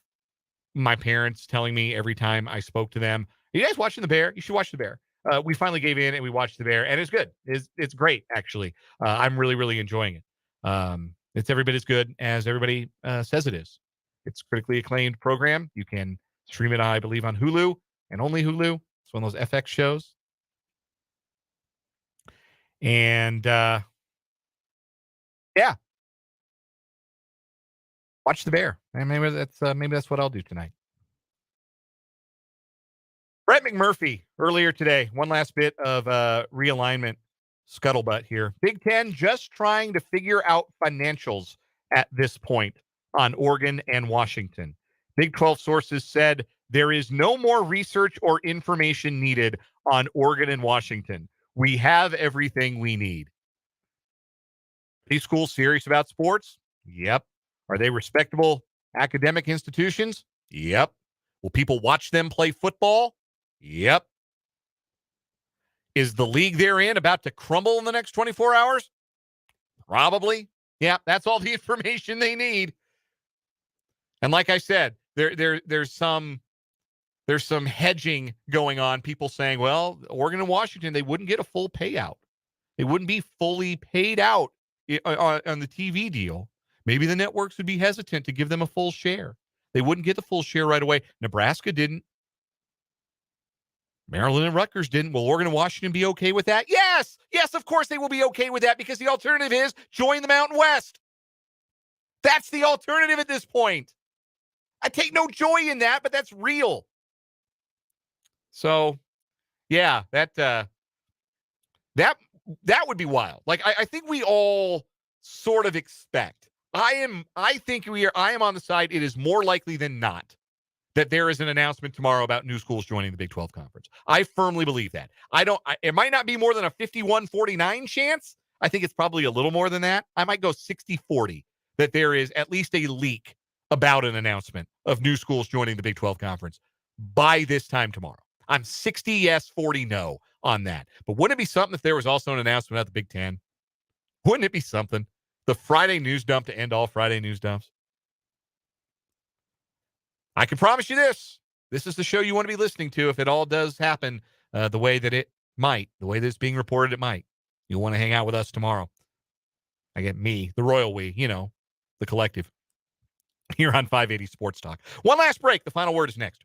my parents telling me every time I spoke to them, "Are you guys watching The Bear? You should watch The Bear." We finally gave in and we watched The Bear, and it's good. It's great, actually. I'm really, really enjoying it. It's every bit as good as everybody says it is. It's a critically acclaimed program. You can stream it, I believe, on Hulu and only Hulu. It's one of those FX shows. And yeah, watch The Bear. And maybe that's what I'll do tonight. Brett McMurphy earlier today. One last bit of realignment scuttlebutt here. Big Ten just trying to figure out financials at this point on Oregon and Washington. Big 12 sources said there is no more research or information needed on Oregon and Washington. We have everything we need. These schools serious about sports? Yep. Are they respectable academic institutions? Yep. Will people watch them play football? Yep. Is the league they're in about to crumble in the next 24 hours? Probably. Yeah, that's all the information they need. And like I said, there's some hedging going on. People saying, well, Oregon and Washington, they wouldn't get a full payout. They wouldn't be fully paid out on the TV deal. Maybe the networks would be hesitant to give them a full share. They wouldn't get the full share right away. Nebraska didn't. Maryland and Rutgers didn't. Will Oregon and Washington be okay with that? Yes. Yes, of course they will be okay with that, because the alternative is join the Mountain West. That's the alternative at this point. I take no joy in that, but that's real. So, yeah, that would be wild. Like, I think we all sort of expect. I am on the side. It is more likely than not that there is an announcement tomorrow about new schools joining the Big 12 Conference. I firmly believe that. It might not be more than a 51-49 chance. I think it's probably a little more than that. I might go 60-40 that there is at least a leak about an announcement of new schools joining the Big 12 Conference by this time tomorrow. I'm 60 yes, 40 no on that. But wouldn't it be something if there was also an announcement at the Big 10? Wouldn't it be something? The Friday news dump to end all Friday news dumps. I can promise you this. This is the show you want to be listening to if it all does happen the way that it might, the way that it's being reported it might. You'll want to hang out with us tomorrow. I get me, the royal we, the collective, here on 580 Sports Talk. One last break. The final word is next.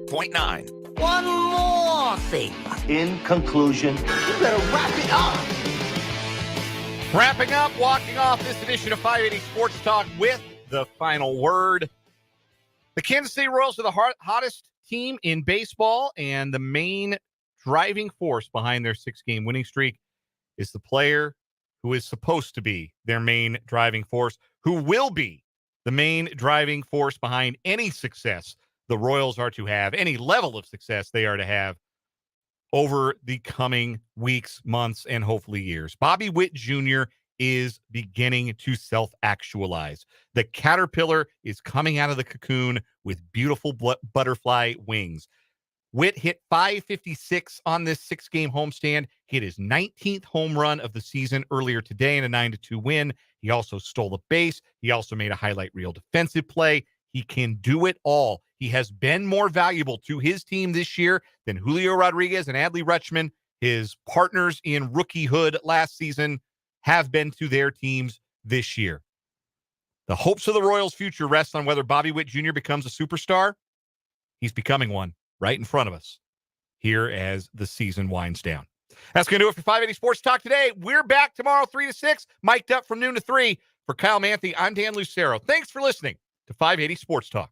104.9. One more thing. In conclusion, you better wrap it up. Wrapping up, walking off this edition of 580 Sports Talk with the final word. The Kansas City Royals are the hottest team in baseball, and the main driving force behind their 6-game winning streak is the player who is supposed to be their main driving force, who will be the main driving force behind any success the Royals are to have, any level of success they are to have over the coming weeks, months, and hopefully years. Bobby Witt Jr. is beginning to self-actualize. The caterpillar is coming out of the cocoon with beautiful butterfly wings. Witt hit .556 on this 6-game homestand. Hit his 19th home run of the season earlier today in a 9-2 win. He also stole a base. He also made a highlight reel defensive play. He can do it all. He has been more valuable to his team this year than Julio Rodriguez and Adley Rutschman, his partners in rookiehood last season, have been to their teams this year. The hopes of the Royals' future rest on whether Bobby Witt Jr. becomes a superstar. He's becoming one right in front of us here as the season winds down. That's going to do it for 580 Sports Talk today. We're back tomorrow, 3 to 6, mic'd up from noon to 3. For Kyle Manthe, I'm Dan Lucero. Thanks for listening to 580 Sports Talk.